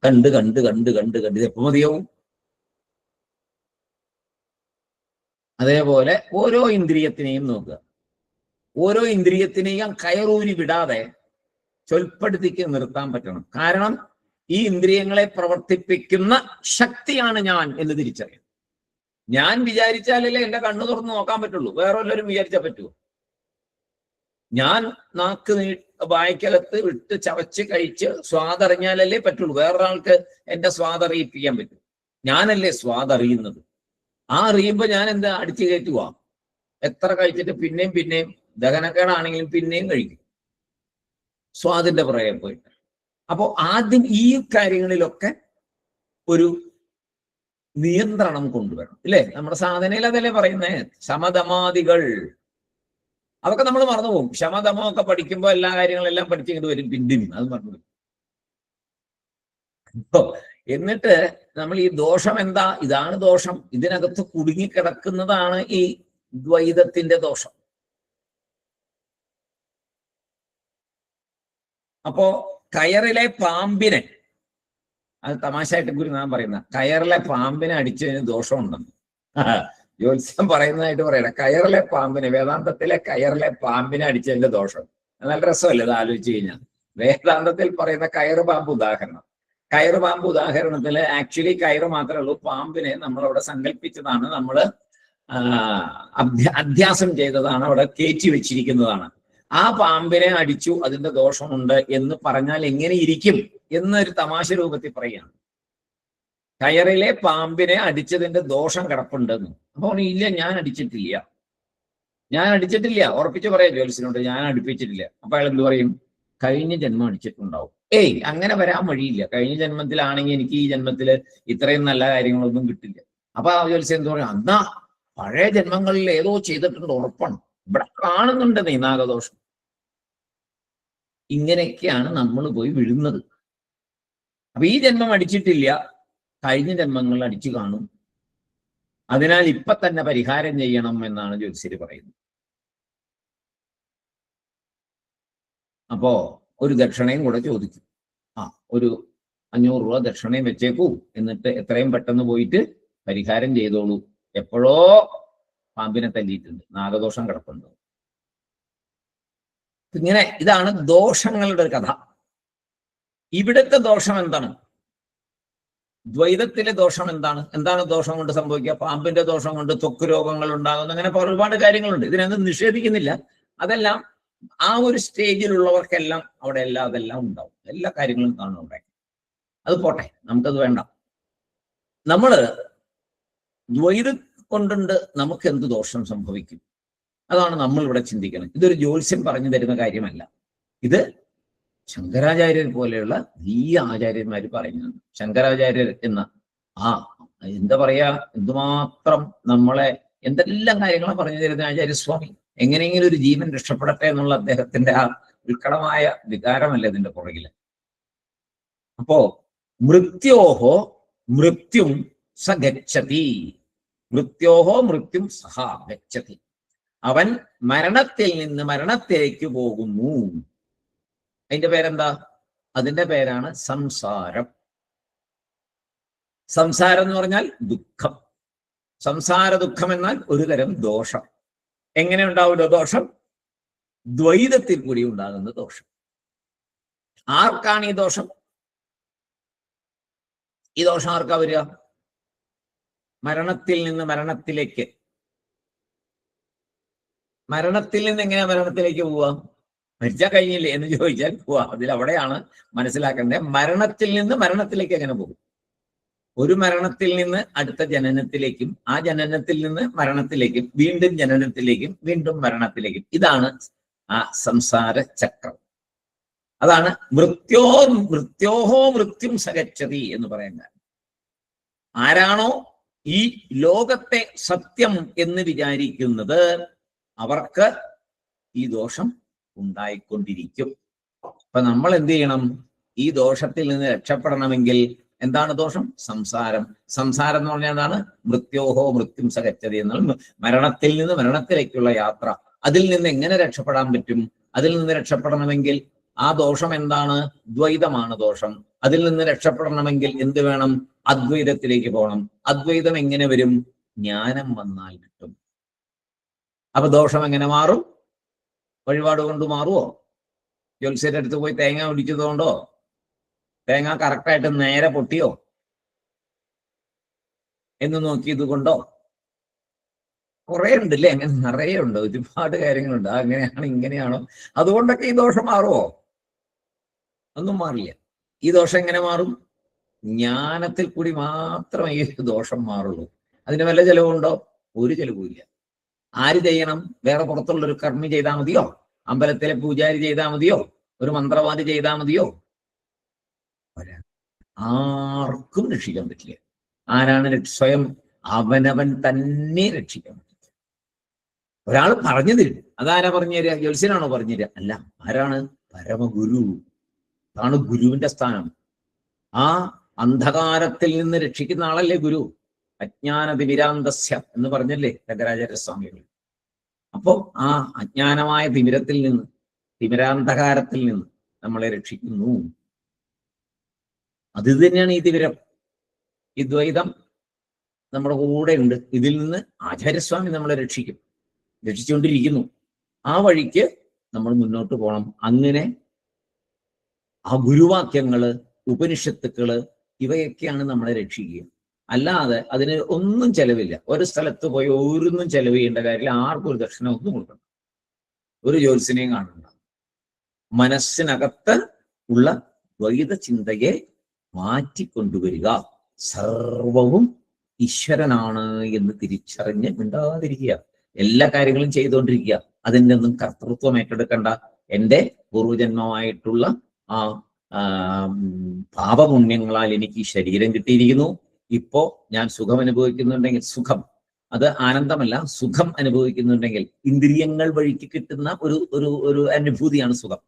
കണ്ട് കണ്ട് കണ്ട് കണ്ട് കണ്ട് ഇത് എപ്പോ മതിയാവും? അതേപോലെ ഓരോ ഇന്ദ്രിയത്തിനെയും നോക്കുക. ഓരോ ഇന്ദ്രിയത്തിനെയും കയറൂരി വിടാതെ ചൊൽപ്പെടുത്തിക്ക് നിർത്താൻ പറ്റണം. കാരണം ഈ ഇന്ദ്രിയങ്ങളെ പ്രവർത്തിപ്പിക്കുന്ന ശക്തിയാണ് ഞാൻ എന്ന് തിരിച്ചറിയാം. ഞാൻ വിചാരിച്ചാലല്ലേ എന്റെ കണ്ണു തുറന്ന് നോക്കാൻ പറ്റുള്ളൂ. വേറെ വല്ലവരും വിചാരിച്ചാൽ പറ്റുമോ? ഞാൻ നാക്ക് വായ്ക്കകത്ത് വിട്ട് ചവച്ച് കഴിച്ച് സ്വാദറിഞ്ഞാലല്ലേ പറ്റുള്ളൂ. വേറൊരാൾക്ക് എന്റെ സ്വാദറിയിപ്പിക്കാൻ പറ്റും. ഞാനല്ലേ സ്വാദറിയുന്നത്. ആ അറിയുമ്പോ ഞാൻ എന്താ അടിച്ചു കയറ്റുക? എത്ര കഴിച്ചിട്ട് പിന്നെയും ദഹനക്കേടാണെങ്കിലും പിന്നെയും കഴിക്കും, സ്വാദിന്റെ പുറകെ പോയിട്ട്. അപ്പോ ആദ്യം ഈ കാര്യങ്ങളിലൊക്കെ ഒരു നിയന്ത്രണം കൊണ്ടുവരണം, ഇല്ലേ? നമ്മുടെ സാധനയിൽ അതല്ലേ പറയുന്നത്, ശമദമാദികൾ. അതൊക്കെ നമ്മൾ മറന്നുപോകും. ശമദമൊക്കെ പഠിക്കുമ്പോൾ എല്ലാ കാര്യങ്ങളെല്ലാം പഠിച്ചിങ്ങോട്ട് വരും, പിന്തിനും അത് മറന്നു. ഇപ്പോ എന്നിട്ട് നമ്മൾ ഈ ദോഷം എന്താ, ഇതാണ് ദോഷം, ഇതിനകത്ത് കുടുങ്ങിക്കിടക്കുന്നതാണ് ഈ ദ്വൈതത്തിന്റെ ദോഷം. അപ്പോ കയറിലെ പാമ്പിനെ, അത് തമാശയായിട്ട് ഗുരുനാഥൻ പറയുന്ന, കയറിലെ പാമ്പിനെ അടിച്ചതിന് ദോഷമുണ്ടെന്ന് ജ്യോത്സ്യം പറയുന്നതായിട്ട് പറയണ. കയറിലെ പാമ്പിനെ, വേദാന്തത്തിലെ കയറിലെ പാമ്പിനെ അടിച്ചതിന്റെ ദോഷം. നല്ല രസമല്ലേ ഇത് ആലോചിച്ച് കഴിഞ്ഞാൽ? വേദാന്തത്തിൽ പറയുന്ന കയറ് പാമ്പ് ഉദാഹരണം. കയറ് പാമ്പ് ഉദാഹരണത്തില് ആക്ച്വലി കയറ് മാത്രമേ ഉള്ളൂ. പാമ്പിനെ നമ്മളവിടെ സങ്കല്പിച്ചതാണ്, നമ്മൾ അധ്യാസം ചെയ്തതാണ്, അവിടെ കയറ്റി വെച്ചിരിക്കുന്നതാണ്. ആ പാമ്പിനെ അടിച്ചു, അതിന്റെ ദോഷമുണ്ട് എന്ന് പറഞ്ഞാൽ എങ്ങനെ ഇരിക്കും എന്നൊരു തമാശ രൂപത്തിൽ പറയാണ്. കയറിലെ പാമ്പിനെ അടിച്ചതിന്റെ ദോഷം കിടപ്പുണ്ടെന്ന്. അപ്പൊ ഇല്ല, ഞാൻ അടിച്ചിട്ടില്ല, ഉറപ്പിച്ച് പറയാം ജ്യോത്സ്യനോട്, ഞാൻ അടുപ്പിച്ചിട്ടില്ല. അപ്പൊ അയാൾ എന്ത് പറയും? കഴിഞ്ഞ ജന്മം അടിച്ചിട്ടുണ്ടാവും. ഏയ്, അങ്ങനെ വരാൻ വഴിയില്ല. കഴിഞ്ഞ ജന്മത്തിലാണെങ്കിൽ എനിക്ക് ഈ ജന്മത്തില് ഇത്രയും നല്ല കാര്യങ്ങളൊന്നും കിട്ടില്ല. അപ്പൊ ആ ജ്യോത്സ്യൻ എന്ത് പറയും? എന്നാ പഴയ ജന്മങ്ങളിൽ ഏതോ ചെയ്തിട്ടുണ്ട്, ഉറപ്പാണ്, ഇവിടെ കാണുന്നുണ്ട് നീ നാഗദോഷം. ഇങ്ങനെയൊക്കെയാണ് നമ്മൾ പോയി വിഴുന്നത്. അപ്പൊ ഈ ജന്മം അടിച്ചിട്ടില്ല, കഴിഞ്ഞ ജന്മങ്ങൾ അടിച്ചു കാണും. അതിനാൽ ഇപ്പൊ തന്നെ പരിഹാരം ചെയ്യണം എന്നാണ് ജ്യോത്സ്യര് പറയുന്നത്. അപ്പോ ഒരു ദക്ഷിണയും കൂടെ ചോദിക്കും. ഒരു 500 രൂപ ദക്ഷിണയും വെച്ചേക്കൂ, എന്നിട്ട് എത്രയും പെട്ടെന്ന് പോയിട്ട് പരിഹാരം ചെയ്തോളൂ. എപ്പോഴോ പാമ്പിനെ തല്ലിയിട്ടുണ്ട്, നാഗദോഷം കിടപ്പുണ്ട്. ഇങ്ങനെ ഇതാണ് ദോഷങ്ങളുടെ ഒരു കഥ. ഇവിടുത്തെ ദോഷം എന്താണ്? ദ്വൈതത്തിലെ ദോഷം എന്താണ്? എന്താണ് ദോഷം കൊണ്ട് സംഭവിക്കുക? പാമ്പിന്റെ ദോഷം കൊണ്ട് ത്വക്ക് രോഗങ്ങൾ ഉണ്ടാകുന്നു, അങ്ങനെ ഒരുപാട് കാര്യങ്ങളുണ്ട്. ഇതിനൊന്നും നിഷേധിക്കുന്നില്ല. അതെല്ലാം ആ ഒരു സ്റ്റേജിലുള്ളവർക്കെല്ലാം അവിടെ അതെല്ലാം ഉണ്ടാവും, എല്ലാ കാര്യങ്ങളും കാണും അവിടെ. അത് പോട്ടെ, നമുക്കത് വേണ്ട. നമ്മള് ദ്വൈതം കൊണ്ടുണ്ട് നമുക്ക് എന്ത് ദോഷം സംഭവിക്കും, അതാണ് നമ്മൾ ഇവിടെ ചിന്തിക്കണം. ഇതൊരു ജ്യോത്സ്യം പറഞ്ഞു തരുന്ന കാര്യമല്ല. ഇത് ശങ്കരാചാര്യർ പോലെയുള്ള വലിയ ആചാര്യന്മാർ പറയുന്നുണ്ട്. ശങ്കരാചാര്യർ എന്ന എന്താ പറയാ, എന്തുമാത്രം നമ്മളെ എന്തെല്ലാം കാര്യങ്ങളും പറഞ്ഞു തരുന്ന ആചാര്യസ്വാമി. എങ്ങനെയെങ്കിലും ഒരു ജീവൻ രക്ഷപ്പെടട്ടെ എന്നുള്ള അദ്ദേഹത്തിന്റെ ആ ഉത്കടമായ വികാരമല്ല ഇതിന്റെ പുറകില്. അപ്പോ മൃത്യോഹോ മൃത്യും സ ഗച്ഛതി, മൃത്യോഹോ മൃത്യും സഹ ഗച്ഛതി. അവൻ മരണത്തിൽ നിന്ന് മരണത്തിലേക്ക് പോകുന്നു. അതിന്റെ പേരെന്താ? അതിന്റെ പേരാണ് സംസാരം. സംസാരം എന്ന് പറഞ്ഞാൽ ദുഃഖം. സംസാര ദുഃഖം എന്നാൽ ഒരു തരം ദോഷം. എങ്ങനെ ഉണ്ടാവുമല്ലോ ദോഷം? ദ്വൈതത്തിൽ കൂടി ഉണ്ടാകുന്ന ദോഷം. ആർക്കാണ് ഈ ദോഷം? ഈ ദോഷം ആർക്കാ വരിക? മരണത്തിൽ നിന്ന് മരണത്തിലേക്ക്. മരണത്തിൽ നിന്ന് എങ്ങനെയാ മരണത്തിലേക്ക് പോവാ? മരിച്ചാൽ കഴിഞ്ഞില്ലേ എന്ന് ചോദിച്ചാൽ പോവാ. അതിലവിടെയാണ് മനസ്സിലാക്കേണ്ടത്. മരണത്തിൽ നിന്ന് മരണത്തിലേക്ക് എങ്ങനെ പോകും? ഒരു മരണത്തിൽ നിന്ന് അടുത്ത ജനനത്തിലേക്കും, ആ ജനനത്തിൽ നിന്ന് മരണത്തിലേക്കും, വീണ്ടും ജനനത്തിലേക്കും, വീണ്ടും മരണത്തിലേക്കും. ഇതാണ് ആ സംസാര ചക്രം. അതാണ് മൃത്യോഹോ മൃത്യും സഗച്ഛതി എന്ന് പറയുന്നത്. ആരാണോ ഈ ലോകത്തെ സത്യം എന്ന് വിചാരിക്കുന്നത് അവർക്ക് ഈ ദോഷം ഉണ്ടായിക്കൊണ്ടിരിക്കും. അപ്പൊ നമ്മൾ എന്ത് ചെയ്യണം? ഈ ദോഷത്തിൽ നിന്ന് രക്ഷപ്പെടണമെങ്കിൽ എന്താണ് ദോഷം? സംസാരം. സംസാരം എന്ന് പറഞ്ഞാൽ എന്താണ്? മൃത്യോഹോ മൃത്യും സഗച്ഛതി എന്നാൽ മരണത്തിൽ നിന്ന് മരണത്തിലേക്കുള്ള യാത്ര. അതിൽ നിന്ന് എങ്ങനെ രക്ഷപ്പെടാൻ പറ്റും? അതിൽ നിന്ന് രക്ഷപ്പെടണമെങ്കിൽ ആ ദോഷം എന്താണ്? ദ്വൈതമാണ് ദോഷം. അതിൽ നിന്ന് രക്ഷപ്പെടണമെങ്കിൽ എന്ത് വേണം? അദ്വൈതത്തിലേക്ക് പോകണം. അദ്വൈതം എങ്ങനെ വരും? ജ്ഞാനം വന്നാൽ കിട്ടും. അപ്പൊ ദോഷം എങ്ങനെ മാറും? വഴിപാട് കൊണ്ട് മാറുമോ? ജ്യോത്സ്യരുടെ അടുത്ത് പോയി തേങ്ങ ഒടിച്ചതുകൊണ്ടോ? തേങ്ങ കറക്റ്റായിട്ട് നേരെ പൊട്ടിയോ എന്ന് നോക്കിയത് കൊണ്ടോ? കുറെ ഉണ്ടല്ലേ, അങ്ങനെ നിറയെ ഉണ്ട്, ഒരുപാട് കാര്യങ്ങളുണ്ട്. അങ്ങനെയാണോ ഇങ്ങനെയാണോ അതുകൊണ്ടൊക്കെ ഈ ദോഷം മാറുമോ? ഒന്നും മാറില്ല. ഈ ദോഷം എങ്ങനെ മാറും? ജ്ഞാനത്തിൽ കൂടി മാത്രമേ ഈ ദോഷം മാറുള്ളൂ. അതിന് വല്ല ചെലവുണ്ടോ? ഒരു ചെലവുമില്ല. ആര് ചെയ്യണം? വേറെ പുറത്തുള്ളൊരു കർമ്മി ചെയ്താൽ മതിയോ? അമ്പലത്തിലെ പൂജാരി ചെയ്താൽ മതിയോ? ഒരു മന്ത്രവാദി ചെയ്താൽ മതിയോ? ആർക്കും രക്ഷിക്കാൻ പറ്റില്ല. ആരാണ് സ്വയം അവനവൻ തന്നെ രക്ഷിക്കാൻ പറ്റില്ല. ഒരാൾ പറഞ്ഞു തരും. അതാരാ പറഞ്ഞു തരിക? ജ്യോത്സ്യനാണോ പറഞ്ഞു തരിക? അല്ല. ആരാണ്? പരമഗുരു. അതാണ് ഗുരുവിന്റെ സ്ഥാനം. ആ അന്ധകാരത്തിൽ നിന്ന് രക്ഷിക്കുന്ന ആളല്ലേ ഗുരു. അജ്ഞാനതിമിരാന്തസ്യ എന്ന് പറഞ്ഞല്ലേ ശങ്കരാചാര്യസ്വാമികൾ. അപ്പോ ആ അജ്ഞാനമായ തിമിരത്തിൽ നിന്ന്, തിമിരാന്ധകാരത്തിൽ നിന്ന് നമ്മളെ രക്ഷിക്കുന്നു. അത് തന്നെയാണ് ഈ തിമിരം. ഈ ദ്വൈതം നമ്മുടെ കൂടെ ഉണ്ട്. ഇതിൽ നിന്ന് ആചാര്യസ്വാമി നമ്മളെ രക്ഷിച്ചുകൊണ്ടിരിക്കുന്നു. ആ വഴിക്ക് നമ്മൾ മുന്നോട്ട് പോകണം. അങ്ങനെ ആ ഗുരുവാക്യങ്ങള്, ഉപനിഷത്തുക്കള്, ഇവയൊക്കെയാണ് നമ്മളെ രക്ഷിക്കുക. അല്ലാതെ അതിന് ഒന്നും ചെലവില്ല. ഒരു സ്ഥലത്ത് പോയി ഒന്നും ചെലവ് ചെയ്യേണ്ട കാര്യമില്ല. ആർക്കും ഒരു ദക്ഷിണ ഒന്നും കൊടുക്കണം, ഒരു ജ്യോത്സ്യനെയും കാണണ്ട. മനസ്സിനകത്ത് ഉള്ള ദ്വൈത ചിന്തയെ മാറ്റിക്കൊണ്ടുവരിക. സർവവും ഈശ്വരനാണ് എന്ന് തിരിച്ചറിഞ്ഞ് മിണ്ടാതിരിക്കുക. എല്ലാ കാര്യങ്ങളും ചെയ്തുകൊണ്ടിരിക്കുക. അതിൻ്റെ ഒന്നും കർത്തൃത്വം ഏറ്റെടുക്കണ്ട. എൻ്റെ പൂർവജന്മമായിട്ടുള്ള ആ പാപപുണ്യങ്ങളാൽ എനിക്ക് ഈ ശരീരം കിട്ടിയിരിക്കുന്നു. ഇപ്പോ ഞാൻ സുഖം അനുഭവിക്കുന്നുണ്ടെങ്കിൽ, സുഖം അത് ആനന്ദമല്ല, സുഖം അനുഭവിക്കുന്നുണ്ടെങ്കിൽ ഇന്ദ്രിയങ്ങൾ വഴിക്ക് കിട്ടുന്ന ഒരു അനുഭൂതിയാണ് സുഖം.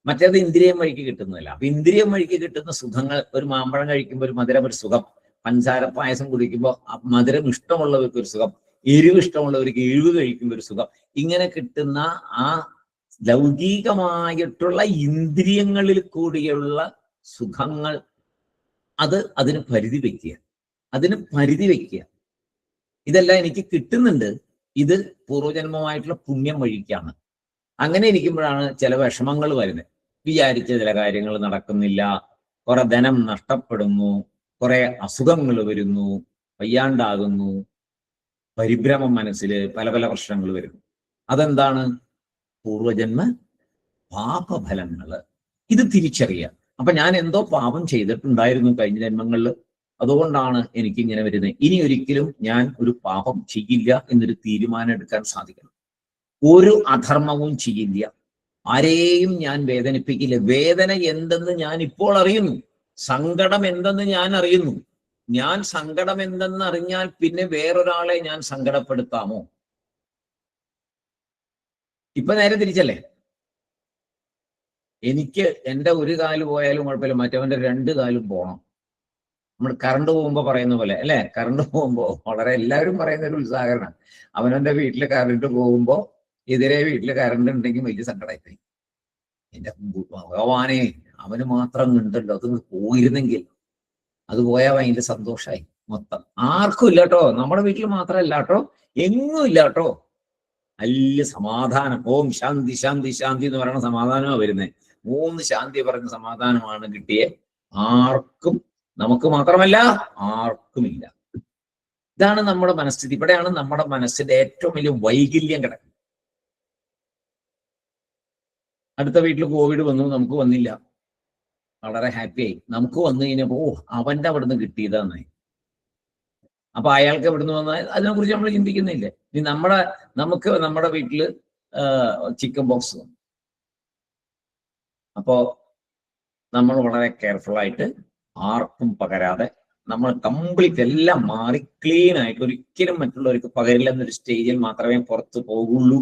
മറ്റേത് ഇന്ദ്രിയം വഴിക്ക് കിട്ടുന്നതല്ല. അപ്പൊ ഇന്ദ്രിയം വഴിക്ക് കിട്ടുന്ന സുഖങ്ങൾ, ഒരു മാമ്പഴം കഴിക്കുമ്പോൾ ഒരു മധുരം, ഒരു സുഖം. പഞ്ചാര പായസം കുടിക്കുമ്പോൾ മധുരം ഇഷ്ടമുള്ളവർക്ക് ഒരു സുഖം, എരിവ് ഇഷ്ടമുള്ളവർക്ക് എരിവ് കഴിക്കുമ്പോൾ ഒരു സുഖം. ഇങ്ങനെ കിട്ടുന്ന ആ ലൗകികമായിട്ടുള്ള ഇന്ദ്രിയങ്ങളിൽ കൂടിയുള്ള സുഖങ്ങൾ, അതിന് പരിധി വയ്ക്കുക. ഇതെല്ലാം എനിക്ക് കിട്ടുന്നുണ്ട്, ഇത് പൂർവജന്മമായിട്ടുള്ള പുണ്യം വഴിക്കാണ്. അങ്ങനെ ഇരിക്കുമ്പോഴാണ് ചില വിഷമങ്ങൾ വരുന്നത്. വിചാരിച്ച ചില കാര്യങ്ങൾ നടക്കുന്നില്ല, കുറെ ധനം നഷ്ടപ്പെടുന്നു, കുറെ അസുഖങ്ങൾ വരുന്നു, വയ്യാണ്ടാകുന്നു, പരിഭ്രമം മനസ്സിൽ, പല പല പ്രശ്നങ്ങൾ വരുന്നു. അതെന്താണ്? പൂർവജന്മ പാപഫലങ്ങള്. ഇത് തിരിച്ചറിയുക. അപ്പൊ ഞാൻ എന്തോ പാപം ചെയ്തിട്ടുണ്ടായിരുന്നു കഴിഞ്ഞ ജന്മങ്ങളിൽ, അതുകൊണ്ടാണ് എനിക്കിങ്ങനെ വരുന്നത്. ഇനി ഒരിക്കലും ഞാൻ ഒരു പാപം ചെയ്യില്ല എന്നൊരു തീരുമാനം എടുക്കാൻ സാധിക്കണം. ഒരു അധർമ്മവും ചെയ്യില്ല, ആരെയും ഞാൻ വേദനിപ്പിക്കില്ല. വേദന എന്തെന്ന് ഞാൻ ഇപ്പോൾ അറിയുന്നു, സങ്കടം എന്തെന്ന് ഞാൻ അറിയുന്നു. ഞാൻ സങ്കടം എന്തെന്ന് അറിഞ്ഞാൽ പിന്നെ വേറൊരാളെ ഞാൻ സങ്കടപ്പെടുത്താമോ? ഇപ്പൊ നേരെ തിരിച്ചല്ലേ. എനിക്ക് എൻ്റെ ഒരു കാല് പോയാലും കുഴപ്പമില്ല, മറ്റവന്റെ രണ്ട് കാലും പോകണം. നമ്മൾ കറണ്ട് പോകുമ്പോ പറയുന്ന പോലെ അല്ലെ. കറണ്ട് പോകുമ്പോ വളരെ എല്ലാവരും പറയുന്ന ഒരു ഉത്സാഹമാണ്. അവനവന്റെ വീട്ടിൽ കറണ്ട് പോകുമ്പോ എതിരെ വീട്ടിൽ കറണ്ട് ഉണ്ടെങ്കിൽ വലിയ സങ്കടമായി. എന്റെ ഭഗവാനെ, അവന് മാത്രം ഉണ്ടല്ലോ, അത് പോയിരുന്നെങ്കിൽ. അത് പോയാൽ ഭയങ്കര സന്തോഷമായി. മൊത്തം ആർക്കും ഇല്ല കേട്ടോ, നമ്മുടെ വീട്ടിൽ മാത്രമല്ല കേട്ടോ, എങ്ങും ഇല്ല കേട്ടോ. വലിയ സമാധാനം. ഓം ശാന്തി ശാന്തി ശാന്തി എന്ന് പറയുന്ന സമാധാനമാണ് വരുന്നത്. 3 ശാന്തി പറഞ്ഞ സമാധാനമാണ് കിട്ടിയേ. ആർക്കും, നമുക്ക് മാത്രമല്ല ആർക്കുമില്ല. ഇതാണ് നമ്മുടെ മനസ്ഥിതി. ഇവിടെയാണ് നമ്മുടെ മനസ്സിന്റെ ഏറ്റവും വലിയ വൈകല്യം കിടക്കുന്നത്. അടുത്ത വീട്ടിൽ കോവിഡ് വന്നു, നമുക്ക് വന്നില്ല, വളരെ ഹാപ്പിയായി. നമുക്ക് വന്നു കഴിഞ്ഞപ്പോ അവന്റെ അവിടുന്ന് കിട്ടിയതാന്നായി. അപ്പൊ അയാൾക്ക് എവിടുന്ന് വന്നാൽ അതിനെക്കുറിച്ച് നമ്മൾ ചിന്തിക്കുന്നില്ലേ. ഇനി നമുക്ക് നമ്മുടെ വീട്ടില് ചിക്കൻ ബോക്സ് വന്നു. അപ്പോ നമ്മൾ വളരെ കെയർഫുൾ ആയിട്ട് ആർക്കും പകരാതെ നമ്മൾ കംപ്ലീറ്റ് എല്ലാം മാറി ക്ലീൻ ആയിട്ട് ഒരിക്കലും മറ്റുള്ളവർക്ക് പകരില്ല എന്നൊരു സ്റ്റേജിൽ മാത്രമേ പുറത്തു പോകുള്ളൂ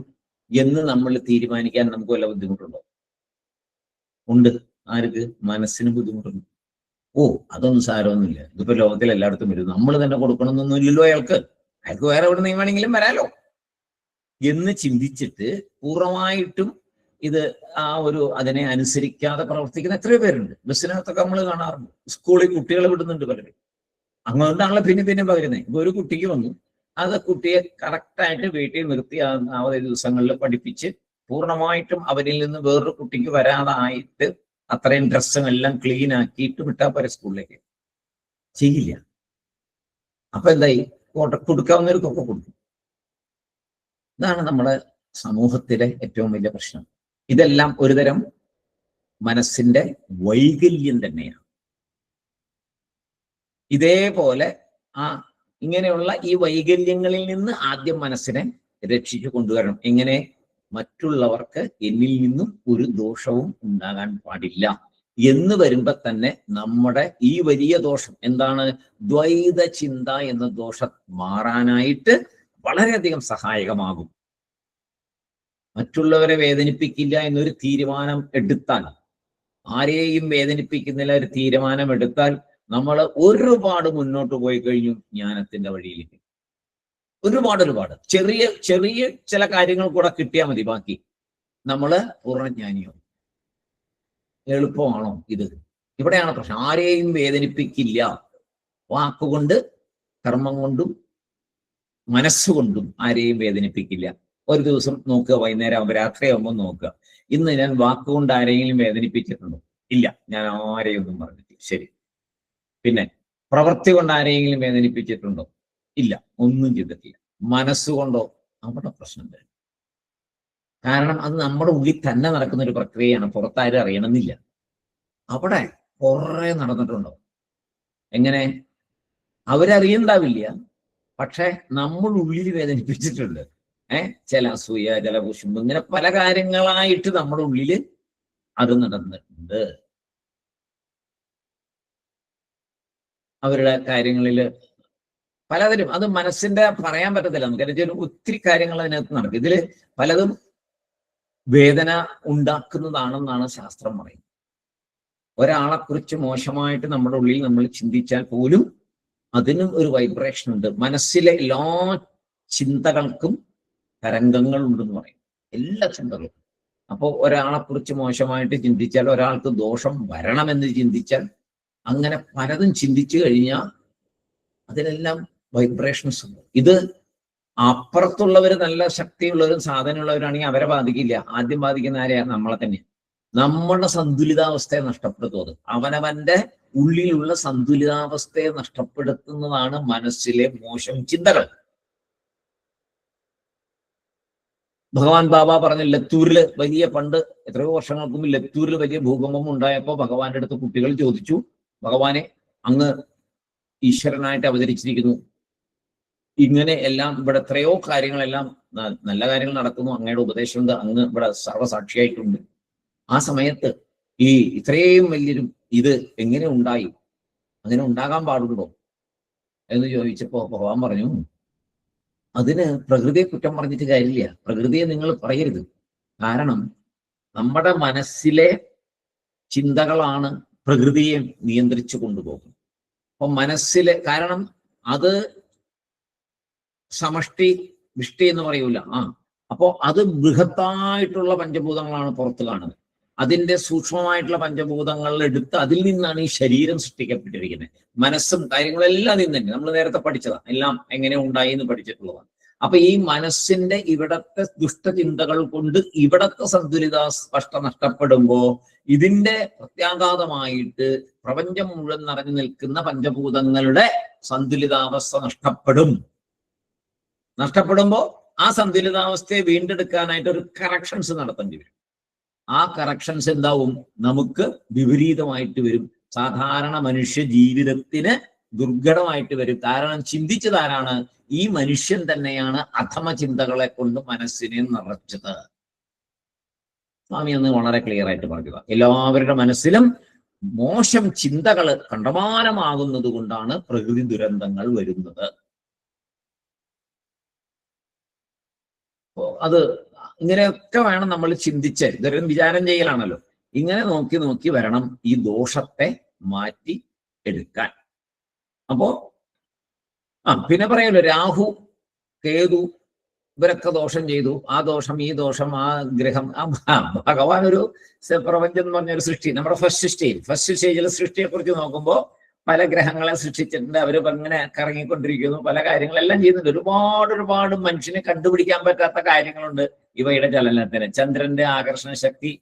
എന്ന് നമ്മൾ തീരുമാനിക്കാൻ നമുക്ക് വല്ല ബുദ്ധിമുട്ടുണ്ടോ? ഉണ്ട്. ആർക്ക്? മനസ്സിന് ബുദ്ധിമുട്ടുണ്ട്. അതൊന്നും സാരമൊന്നുമില്ല, ഇതിപ്പോ ലോകത്തിൽ എല്ലായിടത്തും വരും, നമ്മൾ തന്നെ കൊടുക്കണമെന്നൊന്നും ഇല്ലല്ലോ അയാൾക്ക് വേറെ എവിടെ നിന്ന് വേണമെങ്കിലും വരാലോ എന്ന് ചിന്തിച്ചിട്ട് പൂർണ്ണമായിട്ടും ഇത് അതിനെ അനുസരിക്കാതെ പ്രവർത്തിക്കുന്ന എത്രയോ പേരുണ്ട്. ബസ്സിനകത്തൊക്കെ നമ്മൾ കാണാറുണ്ട്. സ്കൂളിൽ കുട്ടികളെ വിടുന്നുണ്ട് പലരും. അങ്ങോട്ടാണല്ലോ പിന്നെ പകരുന്നത്. ഇപ്പൊ ഒരു കുട്ടിക്ക് വന്നു, അത് കുട്ടിയെ കറക്റ്റായിട്ട് വീട്ടിൽ നിർത്തി അവധി ദിവസങ്ങളിൽ പഠിപ്പിച്ച് പൂർണ്ണമായിട്ടും അവരിൽ നിന്ന് വേറൊരു കുട്ടിക്ക് വരാതായിട്ട് അത്രയും ഡ്രസ്സുകളെല്ലാം ക്ലീൻ ആക്കിയിട്ട് വിട്ടാൽ പോരെ സ്കൂളിലേക്ക്. ചെയ്യില്ല. അപ്പൊ എന്തായി? കൊടുക്കാവുന്നവർക്കൊക്കെ കൊടുക്കും. ഇതാണ് നമ്മുടെ സമൂഹത്തിലെ ഏറ്റവും വലിയ പ്രശ്നം. ഇതെല്ലാം ഒരുതരം മനസ്സിന്റെ വൈകല്യം തന്നെയാണ്. ഇതേപോലെ ഇങ്ങനെയുള്ള ഈ വൈകല്യങ്ങളിൽ നിന്ന് ആദ്യം മനസ്സിനെ രക്ഷിച്ചു കൊണ്ടുവരണം. എങ്ങനെ? മറ്റുള്ളവർക്ക് എന്നിൽ നിന്നും ഒരു ദോഷവും ഉണ്ടാകാൻ പാടില്ല എന്ന് വരുമ്പോ തന്നെ നമ്മുടെ ഈ വലിയ ദോഷം എന്താണ്? ദ്വൈത ചിന്ത എന്ന ദോഷം മാറാനായിട്ട് വളരെയധികം സഹായകമാകും. മറ്റുള്ളവരെ വേദനിപ്പിക്കില്ല എന്നൊരു തീരുമാനം എടുത്താൽ, ആരെയും വേദനിപ്പിക്കുന്നില്ല ഒരു തീരുമാനം എടുത്താൽ നമ്മൾ ഒരുപാട് മുന്നോട്ട് പോയി കഴിഞ്ഞു ജ്ഞാനത്തിന്റെ വഴിയിലേക്ക്. ഒരുപാട് ചെറിയ ചെറിയ ചില കാര്യങ്ങൾ കൂടെ കിട്ടിയാൽ മതി, ബാക്കി നമ്മള് പൂർണ്ണജ്ഞാനിയോ. എളുപ്പമാണോ ഇത്? ഇവിടെയാണ് പ്രശ്നം. ആരെയും വേദനിപ്പിക്കില്ല. വാക്കുകൊണ്ട്, കർമ്മം കൊണ്ടും മനസ്സുകൊണ്ടും ആരെയും വേദനിപ്പിക്കില്ല. ഒരു ദിവസം നോക്കുക, വൈകുന്നേരം ആകുമ്പോൾ രാത്രിയാകുമ്പോൾ നോക്കുക, ഇന്ന് ഞാൻ വാക്കുകൊണ്ട് ആരെങ്കിലും വേദനിപ്പിച്ചിട്ടുണ്ടോ? ഇല്ല, ഞാൻ ആരെയും ഒന്നും പറഞ്ഞിട്ടില്ല. ശരി. പിന്നെ പ്രവൃത്തി കൊണ്ട് ആരെങ്കിലും വേദനിപ്പിച്ചിട്ടുണ്ടോ? ഇല്ല, ഒന്നും ചെയ്തിട്ടില്ല. മനസ്സുകൊണ്ടോ? അവിടെ പ്രശ്നം വരും. കാരണം അത് നമ്മുടെ ഉള്ളിൽ തന്നെ നടക്കുന്ന ഒരു പ്രക്രിയയാണ്, പുറത്താരും അറിയണമെന്നില്ല. അവിടെ കുറെ നടന്നിട്ടുണ്ടോ? എങ്ങനെ? അവരറിയണ്ടാവില്ല, പക്ഷെ നമ്മുടെ ഉള്ളിൽ വേദനിപ്പിച്ചിട്ടുണ്ട്. ചില അസൂയ, ചില കുശുമ്പ്, ഇങ്ങനെ പല കാര്യങ്ങളായിട്ട് നമ്മുടെ ഉള്ളില് അത് നടന്നിട്ടുണ്ട്. അവരുടെ കാര്യങ്ങളില് പലതിലും അത് മനസ്സിന്റെ പറയാൻ പറ്റത്തില്ല നമുക്ക്. ഒത്തിരി കാര്യങ്ങൾ അതിനകത്ത് നടക്കും. ഇതില് പലതും വേദന ഉണ്ടാക്കുന്നതാണെന്നാണ് ശാസ്ത്രം പറയുന്നത്. ഒരാളെ കുറിച്ച് മോശമായിട്ട് നമ്മുടെ ഉള്ളിൽ നമ്മൾ ചിന്തിച്ചാൽ പോലും അതിനും ഒരു വൈബ്രേഷൻ ഉണ്ട്. മനസ്സിലെ എല്ലാ ചിന്തകൾക്കും തരംഗങ്ങൾ ഉണ്ടെന്ന് പറയും, എല്ലാ ചിന്തകളും. അപ്പോൾ ഒരാളെ കുറിച്ച് മോശമായിട്ട് ചിന്തിച്ചാൽ, ഒരാൾക്ക് ദോഷം വരണമെന്ന് ചിന്തിച്ചാൽ, അങ്ങനെ പലതും ചിന്തിച്ചു കഴിഞ്ഞാൽ അതിനെല്ലാം വൈബ്രേഷൻസ് ഉണ്ട്. ഇത് അപ്പുറത്തുള്ളവർ നല്ല ശക്തിയുള്ളവരും സാധനമുള്ളവരാണെങ്കിൽ അവരെ ബാധിക്കില്ല. ആദ്യം ബാധിക്കുന്ന ആരെയാ? നമ്മളെ തന്നെ. നമ്മുടെ സന്തുലിതാവസ്ഥയെ നഷ്ടപ്പെടുത്തും. അത് അവനവന്റെ ഉള്ളിലുള്ള സന്തുലിതാവസ്ഥയെ നഷ്ടപ്പെടുത്തുന്നതാണ് മനസ്സിലെ മോശം ചിന്തകൾ. ഭഗവാൻ ബാബ പറഞ്ഞ ലത്തൂരില് വലിയ പണ്ട് എത്രയോ വർഷങ്ങൾക്ക് മുമ്പ് ലത്തൂരിൽ വലിയ ഭൂകമ്പം ഉണ്ടായപ്പോൾ ഭഗവാന്റെ അടുത്ത് കുട്ടികൾ ചോദിച്ചു, ഭഗവാനെ, അങ്ങ് ഈശ്വരനായിട്ട് അവതരിച്ചിരിക്കുന്നു, ഇങ്ങനെ എല്ലാം ഇവിടെ എത്രയോ കാര്യങ്ങളെല്ലാം നല്ല കാര്യങ്ങൾ നടക്കുന്നു, അങ്ങയുടെ ഉപദേശം ഉണ്ട്, അങ്ങ് ഇവിടെ സർവസാക്ഷിയായിട്ടുണ്ട്. ആ സമയത്ത് ഈ ഇത്രയും വലിയൊരു ഇത് എങ്ങനെ ഉണ്ടായി? അങ്ങനെ ഉണ്ടാകാൻ പാടുണ്ടോ എന്ന് ചോദിച്ചപ്പോ ഭഗവാൻ പറഞ്ഞു, അതിന് പ്രകൃതിയെ കുറ്റം പറഞ്ഞിട്ട് കാര്യമില്ല. പ്രകൃതിയെ നിങ്ങൾ പറയരുത്. കാരണം നമ്മുടെ മനസ്സിലെ ചിന്തകളാണ് പ്രകൃതിയെ നിയന്ത്രിച്ചു കൊണ്ടുപോകുന്നത്. അപ്പൊ മനസ്സിലെ, കാരണം അത് സമഷ്ടി വിഷ്ടി എന്ന് പറയൂല. അപ്പോ അത് ബൃഹത്തായിട്ടുള്ള പഞ്ചഭൂതങ്ങളാണ് പുറത്ത് കാണുന്നത്. അതിന്റെ സൂക്ഷ്മമായിട്ടുള്ള പഞ്ചഭൂതങ്ങൾ എടുത്ത് അതിൽ നിന്നാണ് ഈ ശരീരം സൃഷ്ടിക്കപ്പെട്ടിരിക്കുന്നത്. മനസ്സും കാര്യങ്ങളെല്ലാം അതിൽ തന്നെ നമ്മൾ നേരത്തെ പഠിച്ചതാണ്, എല്ലാം എങ്ങനെ ഉണ്ടായി എന്ന് പഠിച്ചിട്ടുള്ളതാണ്. അപ്പൊ ഈ മനസ്സിന്റെ ഇവിടത്തെ ദുഷ്ടചിന്തകൾ കൊണ്ട് ഇവിടത്തെ സന്തുലിതാവസ്ഥ നഷ്ടപ്പെടുമ്പോ ഇതിന്റെ പ്രത്യാഘാതമായിട്ട് പ്രപഞ്ചം മുഴുവൻ നിറഞ്ഞു നിൽക്കുന്ന പഞ്ചഭൂതങ്ങളുടെ സന്തുലിതാവസ്ഥ നഷ്ടപ്പെടുമ്പോ ആ സന്തുലിതാവസ്ഥയെ വീണ്ടെടുക്കാനായിട്ട് ഒരു കറക്ഷൻസ് നടത്തേണ്ടി വരും. ആ കറക്ഷൻസ് എന്താവും? നമുക്ക് വിപരീതമായിട്ട് വരും. സാധാരണ മനുഷ്യ ജീവിതത്തിന് ദുർഘടമായിട്ട് വരും. കാരണം ചിന്തിച്ചതാരാണ്? ഈ മനുഷ്യൻ തന്നെയാണ് അധമ ചിന്തകളെ കൊണ്ട് മനസ്സിനെ നിറച്ചത്. സ്വാമി അന്ന് വളരെ ക്ലിയർ ആയിട്ട് പറയുക, എല്ലാവരുടെ മനസ്സിലും മോശം ചിന്തകൾ കണ്ടമാനമാകുന്നത് കൊണ്ടാണ് പ്രകൃതി ദുരന്തങ്ങൾ വരുന്നത്. അത് ഇങ്ങനെയൊക്കെ വേണം നമ്മൾ ചിന്തിച്ച്, ഇതൊരു വിചാരം ചെയ്യലാണല്ലോ. ഇങ്ങനെ നോക്കി നോക്കി വരണം ഈ ദോഷത്തെ മാറ്റി എടുക്കാൻ. അപ്പോ പിന്നെ പറയുമല്ലോ, രാഹു കേതു ഇവരൊക്കെ ദോഷം ചെയ്തു. ആ ദോഷം, ഈ ദോഷം, ആ ഗ്രഹം, ഭഗവാൻ ഒരു പ്രപഞ്ചം എന്ന് പറഞ്ഞൊരു സൃഷ്ടി, നമ്മുടെ ഫസ്റ്റ് സ്റ്റേജിലെ സൃഷ്ടിയെ കുറിച്ച് നോക്കുമ്പോൾ പല ഗ്രഹങ്ങളെ സൃഷ്ടിച്ചിട്ടുണ്ട്. അവർ ഇങ്ങനെ കറങ്ങിക്കൊണ്ടിരിക്കുന്നു, പല കാര്യങ്ങളെല്ലാം ചെയ്യുന്നുണ്ട്. ഒരുപാട് മനുഷ്യനെ കണ്ടുപിടിക്കാൻ പറ്റാത്ത കാര്യങ്ങളുണ്ട് ഇവയുടെ ചലനത്തിന്. ചന്ദ്രന്റെ ആകർഷണ ശക്തി,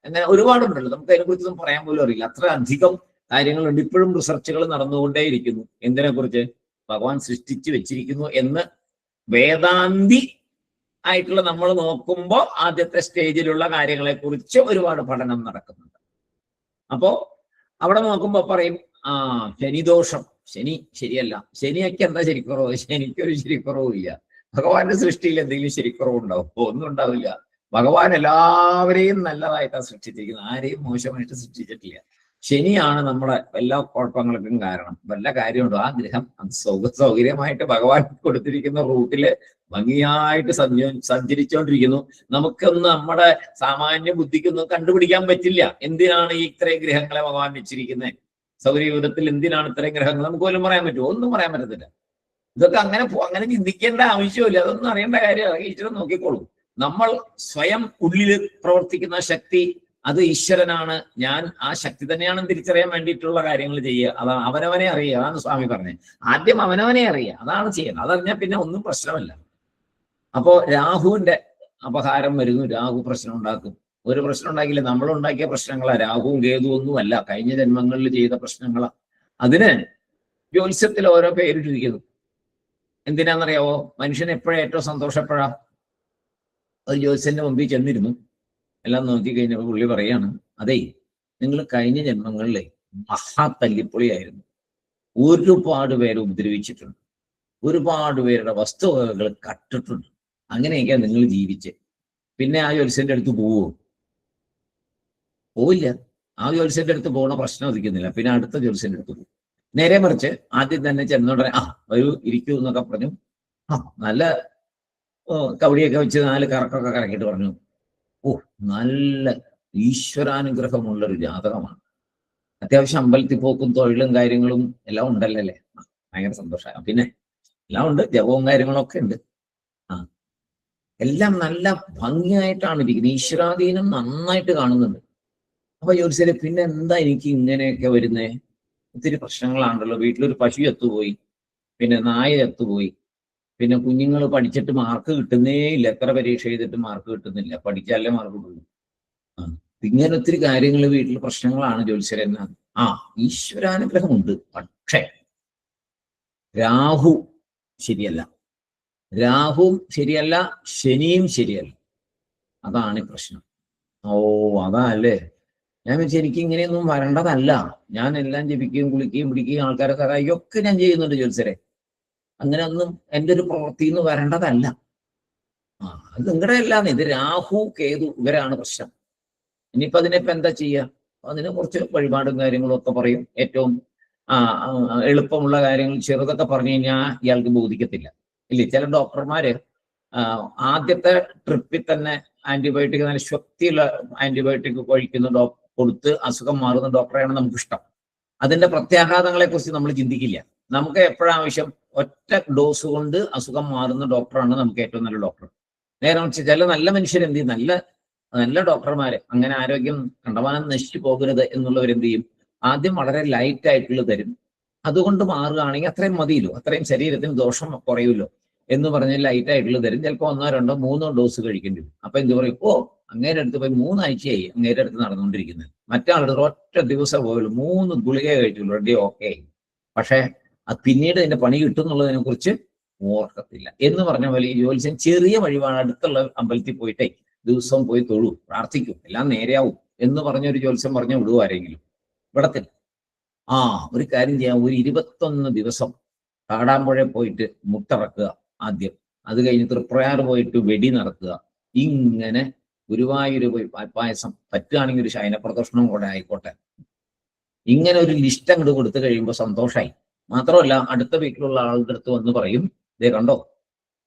അങ്ങനെ ഒരുപാടുണ്ടല്ലോ, നമുക്ക് അതിനെക്കുറിച്ചൊന്നും പറയാൻ പോലും അറിയില്ല. അത്ര അധികം കാര്യങ്ങളുണ്ട്. ഇപ്പോഴും റിസർച്ചുകൾ നടന്നുകൊണ്ടേയിരിക്കുന്നു. എന്തിനെ കുറിച്ച്? ഭഗവാൻ സൃഷ്ടിച്ചു വെച്ചിരിക്കുന്നു എന്ന് വേദാന്തി ആയിട്ടുള്ള നമ്മൾ നോക്കുമ്പോൾ ആദ്യത്തെ സ്റ്റേജിലുള്ള കാര്യങ്ങളെ കുറിച്ച് ഒരുപാട് പഠനം നടക്കുന്നുണ്ട്. അപ്പോ അവിടെ നോക്കുമ്പോ പറയും, ശനിദോഷം, ശനി ശരിയല്ല. ശനിയൊക്കെ എന്താ ശരിക്കുറവ്? ശനിക്കൊരു ശരിക്കുറവും ഇല്ല. ഭഗവാന്റെ സൃഷ്ടിയിൽ എന്തെങ്കിലും ശരിക്കുറവുണ്ടാവും? ഒന്നും ഉണ്ടാവില്ല. ഭഗവാൻ എല്ലാവരെയും നല്ലതായിട്ടാണ് സൃഷ്ടിച്ചിരിക്കുന്നത്, ആരെയും മോശമായിട്ട് സൃഷ്ടിച്ചിട്ടില്ല. ശനിയാണ് നമ്മുടെ എല്ലാ കുഴപ്പങ്ങൾക്കും കാരണം. വല്ല കാര്യമുണ്ടോ? ആ ഗ്രഹം സൗകര്യമായിട്ട് ഭഗവാൻ കൊടുത്തിരിക്കുന്ന റൂട്ടില് ഭംഗിയായിട്ട് സഞ്ചരിച്ചുകൊണ്ടിരിക്കുന്നു. നമുക്കൊന്നും നമ്മുടെ സാമാന്യ ബുദ്ധിക്കൊന്നും കണ്ടുപിടിക്കാൻ പറ്റില്ല എന്തിനാണ് ഈ ഇത്രയും ഗ്രഹങ്ങളെ ഭഗവാൻ വെച്ചിരിക്കുന്നത്. സൗരയൂഥത്തിൽ എന്തിനാണ് ഇത്രയും ഗ്രഹങ്ങൾ? നമുക്ക് പോലും പറയാൻ പറ്റുമോ? ഒന്നും പറയാൻ പറ്റത്തില്ല. ഇതൊക്കെ അങ്ങനെ ചിന്തിക്കേണ്ട ആവശ്യമില്ല, അതൊന്നും അറിയേണ്ട കാര്യമാണ്. ഈശ്വരൻ നോക്കിക്കോളൂ. നമ്മൾ സ്വയം ഉള്ളിൽ പ്രവർത്തിക്കുന്ന ശക്തി, അത് ഈശ്വരനാണ്. ഞാൻ ആ ശക്തി തന്നെയാണെന്ന് തിരിച്ചറിയാൻ വേണ്ടിയിട്ടുള്ള കാര്യങ്ങൾ ചെയ്യുക. അതാണ് അവനവനെ അറിയുക. അതാണ് സ്വാമി പറഞ്ഞത്. ആദ്യം അവനവനെ അറിയുക, അതാണ് ചെയ്യുന്നത്. അതറിഞ്ഞാൽ പിന്നെ ഒന്നും പ്രശ്നമല്ല. അപ്പോ രാഹുവിന്റെ അപഹാരം വരുന്നു, രാഹു പ്രശ്നം ഉണ്ടാക്കും. ഒരു പ്രശ്നം ഉണ്ടാക്കില്ല, നമ്മളുണ്ടാക്കിയ പ്രശ്നങ്ങളാ. രാഹുവും കേതുവും ഒന്നുമല്ല, കഴിഞ്ഞ ജന്മങ്ങളിൽ ചെയ്ത പ്രശ്നങ്ങളാ. അതിന് ജ്യോത്സ്യത്തിൽ ഓരോ പേരിട്ടിരിക്കുന്നു. എന്തിനാണെന്നറിയാവോ? മനുഷ്യൻ ഏറ്റവും സന്തോഷപ്പെടാ? അത് ജ്യോത്സ്യന്റെ മുമ്പിൽ ചെന്നിരുന്നു, എല്ലാം നോക്കി കഴിഞ്ഞപ്പോൾ പുള്ളി പറയാണ്, അതേ, നിങ്ങൾ കഴിഞ്ഞ ജന്മങ്ങളിലെ മഹാതല്ലിപ്പൊളിയായിരുന്നു. ഒരുപാട് പേരെ ഉപദ്രവിച്ചിട്ടുണ്ട്, ഒരുപാട് പേരുടെ വസ്തുവകകൾ കട്ടിട്ടുണ്ട്. അങ്ങനെയൊക്കെയാണ് നിങ്ങൾ ജീവിച്ച്. പിന്നെ ആ ജ്യോത്സ്യന്റെ അടുത്ത് പോവില്ല. ആ ജ്യോത്സ്യന്റെ അടുത്ത് പോകുന്ന പ്രശ്നം ഉദിക്കുന്നില്ല. പിന്നെ അടുത്ത ജ്യോത്സ്യന്റെ അടുത്ത് പോകും. നേരെ മറിച്ച് ആദ്യം തന്നെ ചെന്നോടനെ വരൂ, ഇരിക്കൂ എന്നൊക്കെ പറഞ്ഞു. നല്ല കവടിയൊക്കെ വെച്ച് 4 കറക്കൊക്കെ കറക്കിയിട്ട് പറഞ്ഞു, നല്ല ഈശ്വരാനുഗ്രഹമുള്ളൊരു ജാതകമാണ്. അത്യാവശ്യം അമ്പലത്തിൽ പോക്കും തൊഴിലും കാര്യങ്ങളും എല്ലാം ഉണ്ടല്ലോ അല്ലേ? ഭയങ്കര സന്തോഷമാണ്. പിന്നെ എല്ലാം ഉണ്ട്, ജപവും കാര്യങ്ങളൊക്കെ ഉണ്ട്. എല്ലാം നല്ല ഭംഗിയായിട്ടാണ് ഇരിക്കുന്നത്. ഈശ്വരാധീനം നന്നായിട്ട് കാണുന്നുണ്ട്. അപ്പൊ ജ്യോത്സ്യരെ, പിന്നെ എന്താ എനിക്ക് ഇങ്ങനെയൊക്കെ വരുന്നേ? ഒത്തിരി പ്രശ്നങ്ങളാണല്ലോ. വീട്ടിലൊരു പശു ചത്തുപോയി, പിന്നെ നായ ചത്തുപോയി, പിന്നെ കുഞ്ഞുങ്ങൾ പഠിച്ചിട്ട് മാർക്ക് കിട്ടുന്നേ ഇല്ല. എത്ര പരീക്ഷ ചെയ്തിട്ട് മാർക്ക് കിട്ടുന്നില്ല, പഠിച്ചാലേ മാർക്ക് കിട്ടുള്ളൂ. ഇങ്ങനെ ഒത്തിരി കാര്യങ്ങൾ, വീട്ടിൽ പ്രശ്നങ്ങളാണ്. ജ്യോത്സ്യരെന്നാ ഈശ്വരാനുഗ്രഹമുണ്ട്, പക്ഷേ രാഹു ശരിയല്ല. രാഹുവും ശരിയല്ല, ശനിയും ശരിയല്ല. അതാണ് പ്രശ്നം. അതല്ലേ ഞാൻ വെച്ചാൽ എനിക്ക് ഇങ്ങനെയൊന്നും വരേണ്ടതല്ല. ഞാൻ എല്ലാം ജപിക്കുകയും കുളിക്കുകയും പിടിക്കുകയും ആൾക്കാരെ സഹായിക്കുകയും ഒക്കെ ഞാൻ ചെയ്യുന്നുണ്ട് ജ്യോത്സ്യരെ. അങ്ങനെ ഒന്നും എൻ്റെ ഒരു പ്രവൃത്തി എന്ന് വരേണ്ടതല്ല. അത് നിങ്ങളുടെ എല്ലാം. ഇത് രാഹു കേതു ഇവരാണ് പ്രശ്നം. ഇനിയിപ്പോ അതിനിപ്പോ എന്താ ചെയ്യുക? അതിനെ കുറച്ച് വഴിപാടും കാര്യങ്ങളും ഒക്കെ പറയും. ഏറ്റവും എളുപ്പമുള്ള കാര്യങ്ങൾ ചെറുതൊക്കെ പറഞ്ഞു കഴിഞ്ഞാൽ ഇയാൾക്ക് ബോധിക്കത്തില്ല, ഇല്ലേ? ചില ഡോക്ടർമാര് ആദ്യത്തെ ട്രിപ്പിൽ തന്നെ ആന്റിബയോട്ടിക്, നല്ല ശക്തിയുള്ള ആന്റിബയോട്ടിക് കൊടുത്ത് അസുഖം മാറുന്ന ഡോക്ടറെയാണ് നമുക്കിഷ്ടം. അതിന്റെ പ്രത്യാഘാതങ്ങളെ കുറിച്ച് നമ്മൾ ചിന്തിക്കില്ല. നമുക്ക് എപ്പോഴാവശ്യം ഒറ്റ ഡോസ് കൊണ്ട് അസുഖം മാറുന്ന ഡോക്ടറാണ് നമുക്ക് ഏറ്റവും നല്ല ഡോക്ടർ. നേരെ മറിച്ച് ചില നല്ല മനുഷ്യരെന്ത് ചെയ്യും, നല്ല ഡോക്ടർമാര്, അങ്ങനെ ആരോഗ്യം കണ്ടമാനം നശിച്ചു പോകരുത് എന്നുള്ളവരെന്ത് ചെയ്യും, ആദ്യം വളരെ ലൈറ്റ് ആയിട്ടുള്ള തരും. അതുകൊണ്ട് മാറുകയാണെങ്കിൽ അത്രയും മതിയല്ലോ, അത്രയും ശരീരത്തിന് ദോഷം കുറയുമല്ലോ എന്ന് പറഞ്ഞ് ലൈറ്റ് ആയിട്ടുള്ള തരും. ചിലപ്പോൾ 1, 2, 3 ഡോസ് കഴിക്കേണ്ടി വരും. അപ്പൊ എന്ത് പറയും, അങ്ങേരുടെ അടുത്ത് പോയി 3 ആഴ്ചയായി അങ്ങേരുടെ അടുത്ത് നടന്നുകൊണ്ടിരിക്കുന്നത്. മറ്റാളുടെ ഒറ്റ ദിവസം പോയുള്ളൂ, 3 ഗുളിക കഴിച്ചുള്ളൂ, റെഡി, ഓക്കെ. പക്ഷെ അത് പിന്നീട് അതിന്റെ പണി കിട്ടും എന്നുള്ളതിനെ കുറിച്ച് ഓർക്കത്തില്ല. എന്ന് പറഞ്ഞ പോലെ ഈ ജ്യോത്സ്യൻ ചെറിയ വഴിപാട് അടുത്തുള്ള അമ്പലത്തിൽ പോയിട്ടേ ദിവസവും പോയി തൊഴു, പ്രാർത്ഥിക്കും, എല്ലാം നേരെയാവും എന്ന് പറഞ്ഞൊരു ജ്യോത്സ്യം പറഞ്ഞു വിടുവോ ആരെങ്കിലും? വിടത്തില്ല. ഒരു കാര്യം ചെയ്യാം, ഒരു 21 ദിവസം കാടാമ്പുഴ പോയിട്ട് മുട്ടിറക്കുക ആദ്യം. അത് കഴിഞ്ഞ് തൃപ്രയാർ പോയിട്ട് വെടി നടത്തുക. ഇങ്ങനെ ഗുരുവായൂർ പോയി പായസം, പറ്റുകയാണെങ്കിൽ ഒരു ശയനപ്രദർശനം കൂടെ ആയിക്കോട്ടെ. ഇങ്ങനെ ഒരു ലിസ്റ്റ് അങ്ങോട്ട് കൊടുത്തു കഴിയുമ്പോൾ സന്തോഷമായി. മാത്രമല്ല അടുത്ത വീട്ടിലുള്ള ആളുടെ അടുത്ത് വന്ന് പറയും, ഇതേ കണ്ടോ,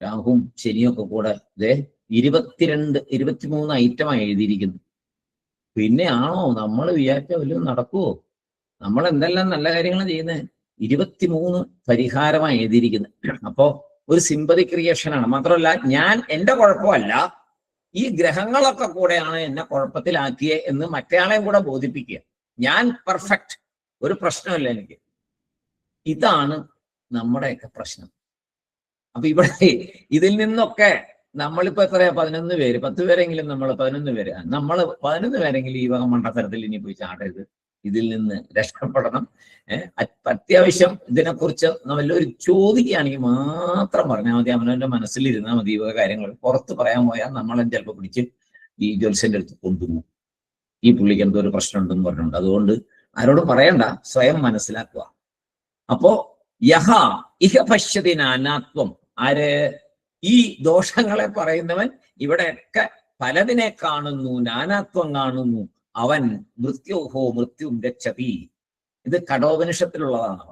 രാഹുവും ശനിയൊക്കെ കൂടെ 23 ഐറ്റമായി എഴുതിയിരിക്കുന്നു. പിന്നെ നമ്മൾ വിചാരിച്ച വല്ലതും നടക്കുവോ? നമ്മൾ എന്തെല്ലാം നല്ല കാര്യങ്ങൾ ചെയ്യുന്നത്? 23 പരിഹാരമായി എഴുതിയിരിക്കുന്നത്. അപ്പോ ഒരു സിമ്പതി ക്രിയേഷനാണ്. മാത്രമല്ല എന്റെ കുഴപ്പമല്ല, ഈ ഗ്രഹങ്ങളൊക്കെ കൂടെയാണ് എന്നെ കുഴപ്പത്തിലാക്കിയേ എന്ന് മറ്റേയാളെയും കൂടെ ബോധിപ്പിക്കുക. ഞാൻ പെർഫെക്റ്റ്, ഒരു പ്രശ്നമില്ല എനിക്ക്. ഇതാണ് നമ്മുടെയൊക്കെ പ്രശ്നം. അപ്പൊ ഇവിടെ ഇതിൽ നിന്നൊക്കെ നമ്മളിപ്പോ എത്രയാ, 11 പേര്, 10 പേരെങ്കിലും, നമ്മൾ 11 പേര്, നമ്മൾ 11 പേരെങ്കിലും ഈ വക മണ്ടത്തരത്തിൽ ഇനി പോയി ചാടരുത്. ഇതിൽ നിന്ന് രക്ഷപ്പെടണം. അത്യാവശ്യം ഇതിനെക്കുറിച്ച് വല്ലൊരു ചോദിക്കുകയാണെങ്കിൽ മാത്രം പറഞ്ഞാൽ മതി. അവനവന്റെ മനസ്സിലിരുന്നാൽ മതി. ഈ കാര്യങ്ങൾ പുറത്ത് പറയാൻ പോയാൽ നമ്മളെ ചിലപ്പോൾ പിടിച്ച് ഈ ജ്യോത്സ്യന്റെ അടുത്ത് കൊണ്ടുപോകും. ഈ പുള്ളിക്ക് എന്തോ ഒരു പ്രശ്നം ഉണ്ടെന്ന് പറഞ്ഞിട്ടുണ്ട്. അതുകൊണ്ട് ആരോടും പറയണ്ട, സ്വയം മനസ്സിലാക്കുക. അപ്പോ ഇഹ പശ്യതി നാനാത്വം. ഈ ദോഷങ്ങളെ പറയുന്നവൻ ഇവിടെയൊക്കെ പലതിനെ കാണുന്നു, നാനാത്വം കാണുന്നു. അവൻ മൃത്യോഹോ മൃത്യും രക്ഷതി. ഇത് കഠോപനിഷത്തിലുള്ളതാണ്.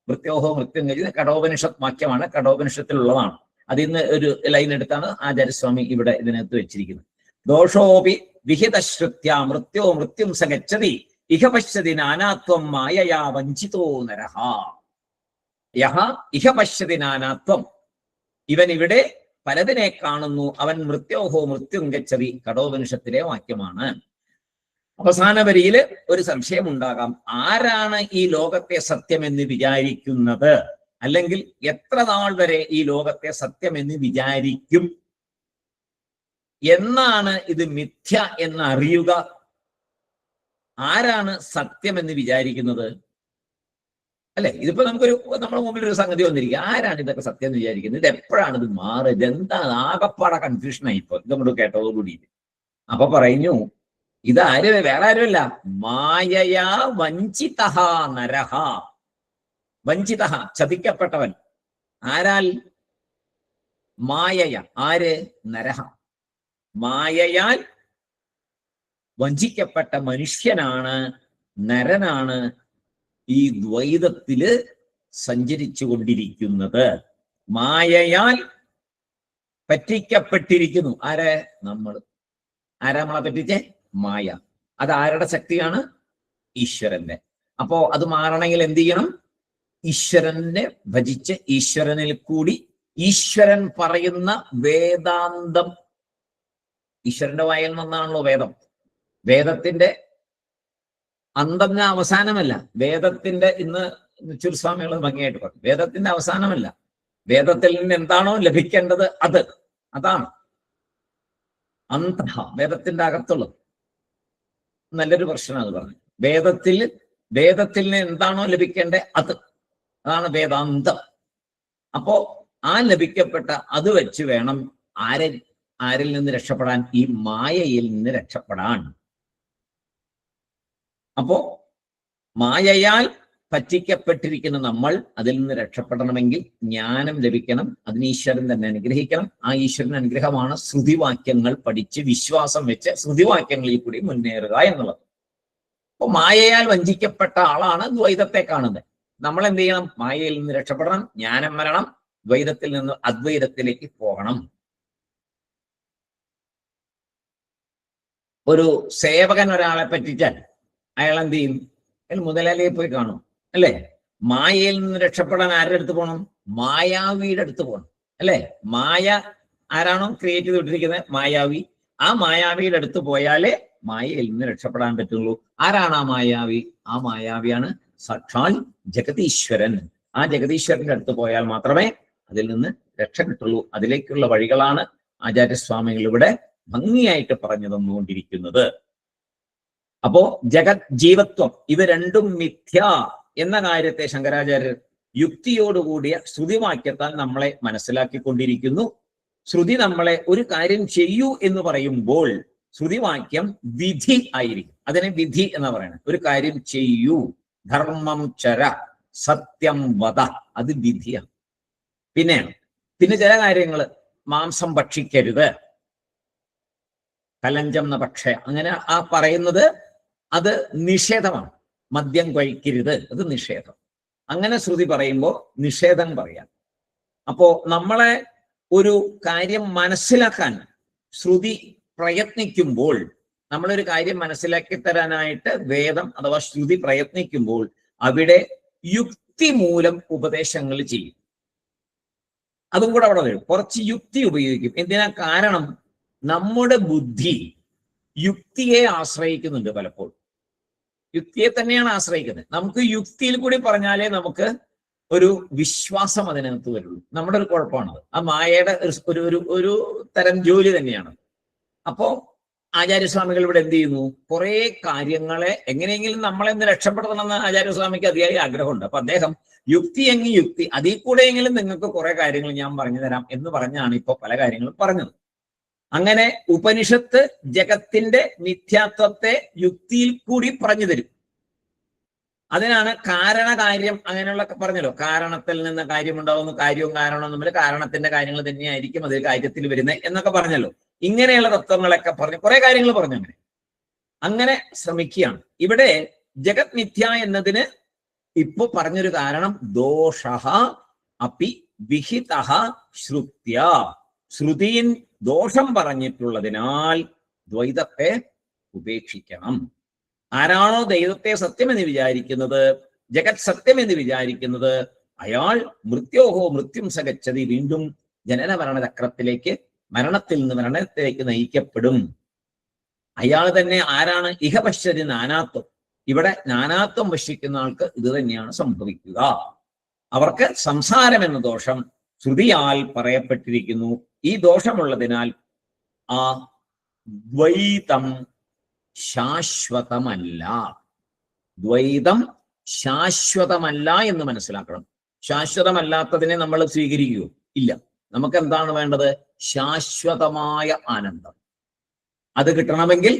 മൃത്യോഹോ മൃത്യും ഇത് കഠോപനിഷത്ത് വാക്യമാണ്, കഠോപനിഷത്തിലുള്ളതാണ്. അതിൽ നിന്ന് ഒരു ലൈൻ എടുത്താണ് ആചാര്യസ്വാമി ഇവിടെ ഇതിനകത്ത് വെച്ചിരിക്കുന്നത്. ദോഷോപി വിഹിതശ്രുത്യ മൃത്യോ മൃത്യും സ ഗച്ഛതി ഇഹ പശ്യതി നാനാത്വം മായയാ വഞ്ചിതോ നരഹ. യഹ ഇഹ പശ്യതി നാനാത്വം, ഇവൻ ഇവിടെ പലതിനെ കാണുന്നു. അവൻ മൃത്യോഹോ മൃത്യും ഗച്ഛതി, കഠോപനിഷത്തിലെ വാക്യമാണ്. അവസാന വരിയില് ഒരു സംശയം ഉണ്ടാകാം. ആരാണ് ഈ ലോകത്തെ സത്യമെന്ന് വിചാരിക്കുന്നത്? അല്ലെങ്കിൽ എത്ര നാൾ വരെ ഈ ലോകത്തെ സത്യമെന്ന് വിചാരിക്കും? എന്നാണ് ഇത് മിഥ്യ എന്ന് അറിയുക? ആരാണ് സത്യമെന്ന് വിചാരിക്കുന്നത്? അല്ലെ, ഇതിപ്പോ നമ്മുടെ മുമ്പിൽ ഒരു സംഗതി വന്നിരിക്കുക. ആരാണ് ഇതൊക്കെ സത്യം എന്ന് വിചാരിക്കുന്നത്? ഇത് എപ്പോഴാണ് ഇത് മാറുക? ഇതെന്താ ആകപ്പാട കൺഫ്യൂഷനായി ഇപ്പൊ ഇത് നമ്മൾ കേട്ടതോടുകൂടി. അപ്പൊ പറഞ്ഞു, ഇതാര് വേറെ ആരുമല്ല, മായയാ വഞ്ചിതഃ നരഹ. വഞ്ചിതഃ, ചതിക്കപ്പെട്ടവൻ. ആരാൽ? മായയ. ആര്? നരഹ. മായയാൽ വഞ്ചിക്കപ്പെട്ട മനുഷ്യനാണ്, നരനാണ് ഈ ദ്വൈതത്തില് സഞ്ചരിച്ചു കൊണ്ടിരിക്കുന്നത്. മായയാൽ പറ്റിക്കപ്പെട്ടിരിക്കുന്നു. ആരെ? നമ്മൾ. ആരാ നമ്മളെ പറ്റിച്ചേ? മായ. അത് ആരുടെ ശക്തിയാണ്? ഈശ്വരന്റെ. അപ്പോ അത് മാറണമെങ്കിൽ എന്ത് ചെയ്യണം? ഈശ്വരനെ ഭജിച്ച് ഈശ്വരനിൽ കൂടി ഈശ്വരൻ പറയുന്ന വേദാന്തം, ഈശ്വരന്റെ വായിൽ നിന്നാണല്ലോ വേദം. വേദത്തിന്റെ അന്തം അവസാനമല്ല. വേദത്തിന്റെ ഇന്ന് സ്വാമികൾ ഭംഗിയായിട്ട് പറഞ്ഞു, വേദത്തിന്റെ അവസാനമല്ല. വേദത്തിൽ നിന്ന് എന്താണോ ലഭിക്കേണ്ടത് അതാണ് അന്തഃ, വേദത്തിന്റെ അകത്തുള്ളത്. നല്ലൊരു പ്രശ്നമാണ് അത് പറഞ്ഞു. വേദത്തിൽ നിന്ന് എന്താണോ ലഭിക്കേണ്ടത് അതാണ് വേദാന്തം. അപ്പോ ആ ലഭിക്കപ്പെട്ട അത് വെച്ച് വേണം ആരിൽ നിന്ന് രക്ഷപ്പെടാൻ? ഈ മായയിൽ നിന്ന് രക്ഷപ്പെടാൻ. അപ്പോ മായയാൽ പറ്റിക്കപ്പെട്ടിരിക്കുന്ന നമ്മൾ അതിൽ നിന്ന് രക്ഷപ്പെടണമെങ്കിൽ ജ്ഞാനം ലഭിക്കണം. അതിന് ഈശ്വരൻ തന്നെ അനുഗ്രഹിക്കണം. ആ ഈശ്വരൻ അനുഗ്രഹമാണ് ശ്രുതിവാക്യങ്ങൾ പഠിച്ച് വിശ്വാസം വെച്ച് ശ്രുതിവാക്യങ്ങളിൽ കൂടി മുന്നേറുക എന്നുള്ളത്. അപ്പൊ മായയാൽ വഞ്ചിക്കപ്പെട്ട ആളാണ് ദ്വൈതത്തെ കാണുന്നത്. നമ്മൾ എന്ത് ചെയ്യണം? മായയിൽ നിന്ന് രക്ഷപ്പെടണം, ജ്ഞാനം വരണം, ദ്വൈതത്തിൽ നിന്ന് അദ്വൈതത്തിലേക്ക് പോകണം. ഒരു സേവകൻ ഒരാളെ പറ്റിച്ചാൽ അയാൾ എന്ത് ചെയ്യും? അയാൾ മുതലാളിയെ പോയി കാണും, അല്ലെ? മായയിൽ നിന്ന് രക്ഷപ്പെടാൻ ആരുടെ അടുത്ത് പോകണം? മായാവിയുടെ അടുത്ത് പോകണം, അല്ലെ? മായ ആരാണോ ക്രിയേറ്റ് ചെയ്തിട്ടിരിക്കുന്നത്? മായാവി. ആ മായാവിയുടെ അടുത്ത് പോയാലേ മായയിൽ നിന്ന് രക്ഷപ്പെടാൻ പറ്റുള്ളൂ. ആരാണ് ആ മായാവി? ആ മായാവിയാണ് സാക്ഷാൽ ജഗതീശ്വരൻ. ആ ജഗതീശ്വരന്റെ അടുത്ത് പോയാൽ മാത്രമേ അതിൽ നിന്ന് രക്ഷ കിട്ടുള്ളൂ. അതിലേക്കുള്ള വഴികളാണ് ആചാര്യസ്വാമികൾ ഇവിടെ ഭംഗിയായിട്ട് പറഞ്ഞു തന്നുകൊണ്ടിരിക്കുന്നത്. അപ്പോ ജഗത് ജീവത്വം ഇത് രണ്ടും മിഥ്യ എന്ന കാര്യത്തെ ശങ്കരാചാര്യർ യുക്തിയോടുകൂടിയ ശ്രുതിവാക്യത്താൽ നമ്മളെ മനസ്സിലാക്കിക്കൊണ്ടിരിക്കുന്നു. ശ്രുതി നമ്മളെ ഒരു കാര്യം ചെയ്യൂ എന്ന് പറയുമ്പോൾ ശ്രുതിവാക്യം വിധി ആയിരിക്കും. അതിനെ വിധി എന്ന് പറയുന്നത്. ഒരു കാര്യം ചെയ്യൂ, ധർമ്മം ചര, സത്യം വദ, അത് വിധിയാണ്. പിന്നെ ചില കാര്യങ്ങൾ, മാംസം ഭക്ഷിക്കരുത്, കലഞ്ചം എന്ന പക്ഷേ, അങ്ങനെ ആ പറയുന്നത് അത് നിഷേധമാണ്. മദ്യം കഴിക്കരുത്, അത് നിഷേധം. അങ്ങനെ ശ്രുതി പറയുമ്പോൾ നിഷേധം പറയാം. അപ്പോ നമ്മളെ ഒരു കാര്യം മനസ്സിലാക്കാൻ ശ്രുതി പ്രയത്നിക്കുമ്പോൾ, നമ്മളൊരു കാര്യം മനസ്സിലാക്കി തരാനായിട്ട് വേദം അഥവാ ശ്രുതി പ്രയത്നിക്കുമ്പോൾ അവിടെ യുക്തി മൂലം ഉപദേശങ്ങൾ ചെയ്യും. അതും കൂടെ അവിടെ വരും. കുറച്ച് യുക്തി ഉപയോഗിക്കും. എന്തിനാ? കാരണം നമ്മുടെ ബുദ്ധി യുക്തിയെ ആശ്രയിക്കുന്നുണ്ട്. പലപ്പോഴും യുക്തിയെ തന്നെയാണ് ആശ്രയിക്കുന്നത്. നമുക്ക് യുക്തിയിൽ കൂടി പറഞ്ഞാലേ നമുക്ക് ഒരു വിശ്വാസം അതിനകത്ത് വരുള്ളൂ. നമ്മുടെ ഒരു കുഴപ്പമാണത്. ആ മായയുടെ ഒരു തരം ജോലി തന്നെയാണ്. അപ്പോ ആചാര്യസ്വാമികൾ ഇവിടെ എന്ത് ചെയ്യുന്നു? കുറെ കാര്യങ്ങളെ എങ്ങനെയെങ്കിലും നമ്മളെന്ന് രക്ഷപ്പെടണമെന്ന് ആചാര്യസ്വാമിക്ക് അതിയായ ആഗ്രഹമുണ്ട്. അപ്പൊ അദ്ദേഹം യുക്തി എങ്കിൽ യുക്തി, അതിൽ കൂടെയെങ്കിലും നിങ്ങൾക്ക് കുറെ കാര്യങ്ങൾ ഞാൻ പറഞ്ഞു തരാം എന്ന് പറഞ്ഞാണ് ഇപ്പൊ പല കാര്യങ്ങളും പറഞ്ഞത്. അങ്ങനെ ഉപനിഷത്ത് ജഗത്തിന്റെ മിഥ്യാത്വത്തെ യുക്തിയിൽ കൂടി പറഞ്ഞു തരും. അതിനാണ് കാരണകാര്യം അങ്ങനെയുള്ള പറഞ്ഞല്ലോ. കാരണത്തിൽ നിന്ന് കാര്യമുണ്ടാവുന്നു, കാര്യവും കാരണവും തമ്മിൽ കാരണത്തിന്റെ കാര്യങ്ങൾ തന്നെയായിരിക്കും അത് കാര്യത്തിൽ വരുന്നത് എന്നൊക്കെ പറഞ്ഞല്ലോ. ഇങ്ങനെയുള്ള തത്വങ്ങളൊക്കെ പറഞ്ഞു, കുറെ കാര്യങ്ങൾ പറഞ്ഞു. അങ്ങനെ ശ്രമിക്കുകയാണ്. ഇവിടെ ജഗത് മിഥ്യ എന്നതിന് ഇപ്പൊ പറഞ്ഞൊരു കാരണം ദോഷഃ അപി വിഹിതഃ ശ്രുത്യ, ശ്രുതിയിൽ ദോഷം പറഞ്ഞിട്ടുള്ളതിനാൽ ദ്വൈതത്തെ ഉപേക്ഷിക്കണം. ആരാണോ ദൈവത്തെ സത്യമെന്ന് വിചാരിക്കുന്നത്, ജഗത് സത്യമെന്ന് വിചാരിക്കുന്നത്, അയാൾ മൃത്യോഹോ മൃത്യും സഗച്ഛതി, വീണ്ടും ജനന മരണ ചക്രത്തിലേക്ക്, മരണത്തിൽ നിന്ന് മരണത്തിലേക്ക് നയിക്കപ്പെടും. അയാൾ തന്നെ ആരാണ്? ഇഹ പശ്യതി നാനാത്വം. ഇവിടെ നാനാത്വം ഭക്ഷിക്കുന്ന ആൾക്ക് ഇത് തന്നെയാണ് സംഭവിക്കുക. അവർക്ക് സംസാരം എന്ന ദോഷം ശ്രുതിയാൽ പറയപ്പെട്ടിരിക്കുന്നു. ഈ ദോഷമുള്ളതിനാൽ ആ ദ്വൈതം ശാശ്വതമല്ല. ദ്വൈതം ശാശ്വതമല്ല എന്ന് മനസ്സിലാക്കണം. ശാശ്വതമല്ലാത്തതിനെ നമ്മൾ സ്വീകരിക്കുകയോ ഇല്ല. നമുക്ക് എന്താണ് വേണ്ടത്? ശാശ്വതമായ ആനന്ദം. അത് കിട്ടണമെങ്കിൽ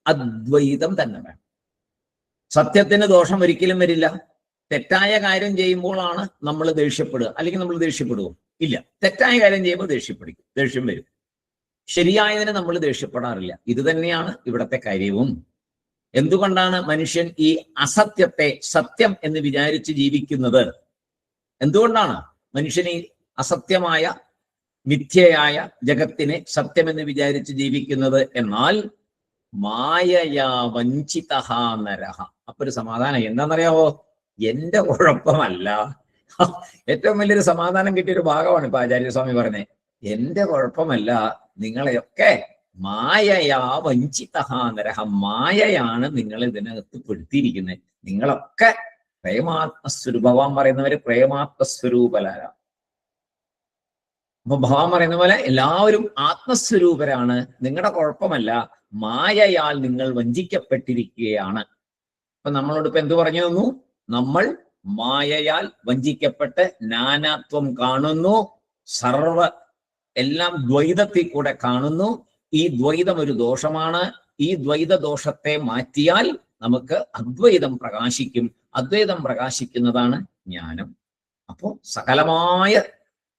അദ്വൈതം തന്നെ വേണം. സത്യത്തിന് ദോഷം ഒരിക്കലും വരില്ല. തെറ്റായ കാര്യം ചെയ്യുമ്പോഴാണ് നമ്മൾ ദേഷ്യപ്പെടുക, അല്ലെങ്കിൽ നമ്മൾ ദേഷ്യപ്പെടുമോ? ഇല്ല. തെറ്റായ കാര്യം ചെയ്യുമ്പോൾ ദേഷ്യം വരും. ശരിയായതിന് നമ്മൾ ദേഷ്യപ്പെടാറില്ല. ഇത് തന്നെയാണ് ഇവിടത്തെ കാര്യവും. എന്തുകൊണ്ടാണ് മനുഷ്യൻ ഈ അസത്യത്തെ സത്യം എന്ന് വിചാരിച്ച് ജീവിക്കുന്നത്? എന്തുകൊണ്ടാണ് മനുഷ്യൻ ഈ അസത്യമായ മിഥ്യയായ ജഗത്തിനെ സത്യമെന്ന് വിചാരിച്ച് ജീവിക്കുന്നത്? എന്നാൽ മായയാ വഞ്ചിതഃ നരഃ. അപ്പൊ ഒരു സമാധാനം എന്താണെന്നറിയാവോ? എന്റെ കുഴപ്പമല്ല. ഏറ്റവും വലിയൊരു സമാധാനം കിട്ടിയൊരു ഭാഗമാണ് ഇപ്പൊ ആചാര്യസ്വാമി പറഞ്ഞത്. എന്റെ കുഴപ്പമല്ല, നിങ്ങളെയൊക്കെ മായയാ വഞ്ചിതഃ നരഃ. മായയാണ് നിങ്ങൾ ഇതിനകത്ത് പെടുത്തിയിരിക്കുന്നത്. നിങ്ങളൊക്കെ പ്രേമാത്മസ്വരൂപ. ഭഗവാൻ പറയുന്നവര് പ്രേമാത്മസ്വരൂപലാര. അപ്പൊ ഭഗവാൻ പറയുന്ന പോലെ എല്ലാവരും ആത്മസ്വരൂപരാണ്. നിങ്ങളുടെ കുഴപ്പമല്ല, മായയാൽ നിങ്ങൾ വഞ്ചിക്കപ്പെട്ടിരിക്കുകയാണ്. അപ്പൊ നമ്മളോട് ഇപ്പൊ എന്തു പറഞ്ഞു തന്നു? നമ്മൾ മായയാൽ വഞ്ചിക്കപ്പെട്ട് നാനാത്വം കാണുന്നു. എല്ലാം ദ്വൈതത്തിൽ കൂടെ കാണുന്നു. ഈ ദ്വൈതം ഒരു ദോഷമാണ്. ഈ ദ്വൈത ദോഷത്തെ മാറ്റിയാൽ നമുക്ക് അദ്വൈതം പ്രകാശിക്കും. അദ്വൈതം പ്രകാശിക്കുന്നതാണ് ജ്ഞാനം. അപ്പോ സകലമായ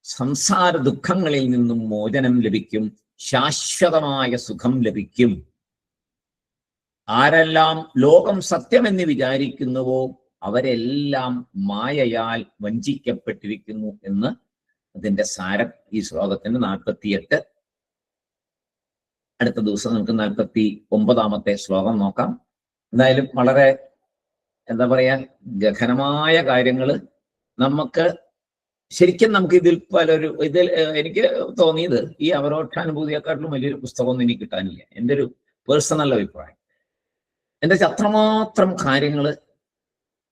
സംസാര ദുഃഖങ്ങളിൽ നിന്നും മോചനം ലഭിക്കും. ശാശ്വതമായ സുഖം ലഭിക്കും. ആരെല്ലാം ലോകം സത്യമെന്ന് വിചാരിക്കുന്നുവോ അവരെല്ലാം മായയാൽ വഞ്ചിക്കപ്പെട്ടിരിക്കുന്നു എന്ന് അതിന്റെ സാരം ഈ ശ്ലോകത്തിന്റെ 48. അടുത്ത ദിവസം നമുക്ക് 49 ശ്ലോകം നോക്കാം. എന്തായാലും വളരെ എന്താ പറയാ ഗഹനമായ കാര്യങ്ങള് നമുക്ക് ശരിക്കും നമുക്ക് ഇതിൽ എനിക്ക് തോന്നിയത് ഈ അവരോക്ഷാനുഭൂതിയെക്കാട്ടിലും വലിയൊരു പുസ്തകമൊന്നും എനിക്ക് കിട്ടാനില്ല. എൻ്റെ ഒരു പേഴ്സണൽ അഭിപ്രായം. എൻ്റെ അത്രമാത്രം കാര്യങ്ങള്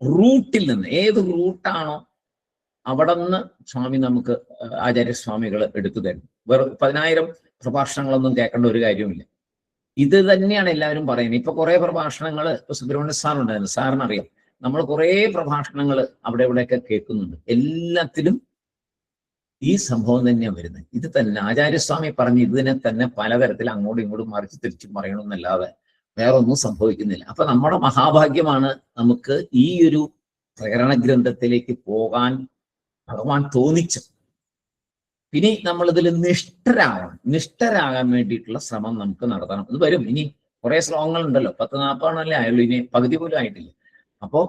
റൂട്ടിൽ നിന്ന്, ഏത് റൂട്ടാണോ അവിടെ നിന്ന് സ്വാമി നമുക്ക് ആചാര്യസ്വാമികൾ എടുത്തു തരും. വെറും 10,000 പ്രഭാഷണങ്ങളൊന്നും കേൾക്കേണ്ട ഒരു കാര്യവുമില്ല. ഇത് തന്നെയാണ് എല്ലാവരും പറയുന്നത്. ഇപ്പൊ കുറെ പ്രഭാഷണങ്ങൾ ഇപ്പൊ സുബ്രഹ്മണ്യ സാർ ഉണ്ടായിരുന്നു, സാറിനറിയാം. നമ്മൾ കുറെ പ്രഭാഷണങ്ങൾ അവിടെ ഇവിടെയൊക്കെ കേൾക്കുന്നുണ്ട്. എല്ലാത്തിലും ഈ സംഭവം തന്നെയാണ് വരുന്നത്. ഇത് തന്നെ ആചാര്യസ്വാമി പറഞ്ഞ് ഇതിനെ തന്നെ പലതരത്തിൽ അങ്ങോട്ടും ഇങ്ങോട്ടും മറിച്ച് തിരിച്ചും പറയണമെന്നല്ലാതെ വേറെ ഒന്നും സംഭവിക്കുന്നില്ല. അപ്പൊ നമ്മുടെ മഹാഭാഗ്യമാണ് നമുക്ക് ഈ ഒരു പ്രകരണ ഗ്രന്ഥത്തിലേക്ക് പോകാൻ ഭഗവാൻ തോന്നിച്ചു. ഇനി നമ്മളിതിൽ നിഷ്ഠരാകാൻ വേണ്ടിയിട്ടുള്ള ശ്രമം നമുക്ക് നടത്തണം. ഇത് വരും. ഇനി കുറെ ശ്ലോകങ്ങൾ ഉണ്ടല്ലോ, 10-40 ആയുള്ളൂ. ഇനി പകുതി പോലും ആയിട്ടില്ല. അപ്പോ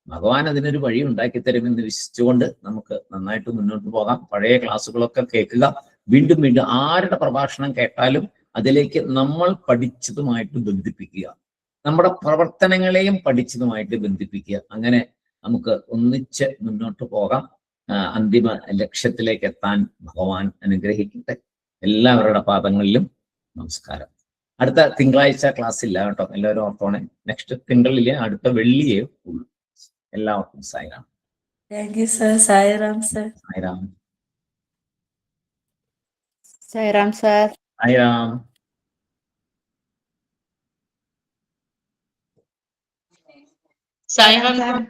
ഭഗവാൻ അതിനൊരു വഴി ഉണ്ടാക്കി തരുമെന്ന് വിശ്വസിച്ചുകൊണ്ട് നമുക്ക് നന്നായിട്ട് മുന്നോട്ട് പോകാം. പഴയ ക്ലാസ്സുകളൊക്കെ കേൾക്കുക. വീണ്ടും ആരുടെ പ്രഭാഷണം കേട്ടാലും അതിലേക്ക് നമ്മൾ പഠിച്ചതുമായിട്ട് ബന്ധിപ്പിക്കുക. നമ്മുടെ പ്രവർത്തനങ്ങളെയും പഠിച്ചതുമായിട്ട് ബന്ധിപ്പിക്കുക. അങ്ങനെ നമുക്ക് ഒന്നിച്ച് മുന്നോട്ട് പോകാം. അന്തിമ ലക്ഷ്യത്തിലേക്ക് എത്താൻ ഭഗവാൻ അനുഗ്രഹിക്കട്ടെ. എല്ലാവരുടെ പാദങ്ങളിലും നമസ്കാരം. അടുത്ത തിങ്കളാഴ്ച ക്ലാസ് ഇല്ല കേട്ടോ, എല്ലാവരും ഓർത്തോണേ. നെക്സ്റ്റ് തിങ്കളിലെ അടുത്ത വെള്ളിയേ ഉള്ളൂ. എല്ലാവർക്കും Sairam. Thank you sir. Sairam sir. Sairam. Sairam sir. Sairam. Sairam.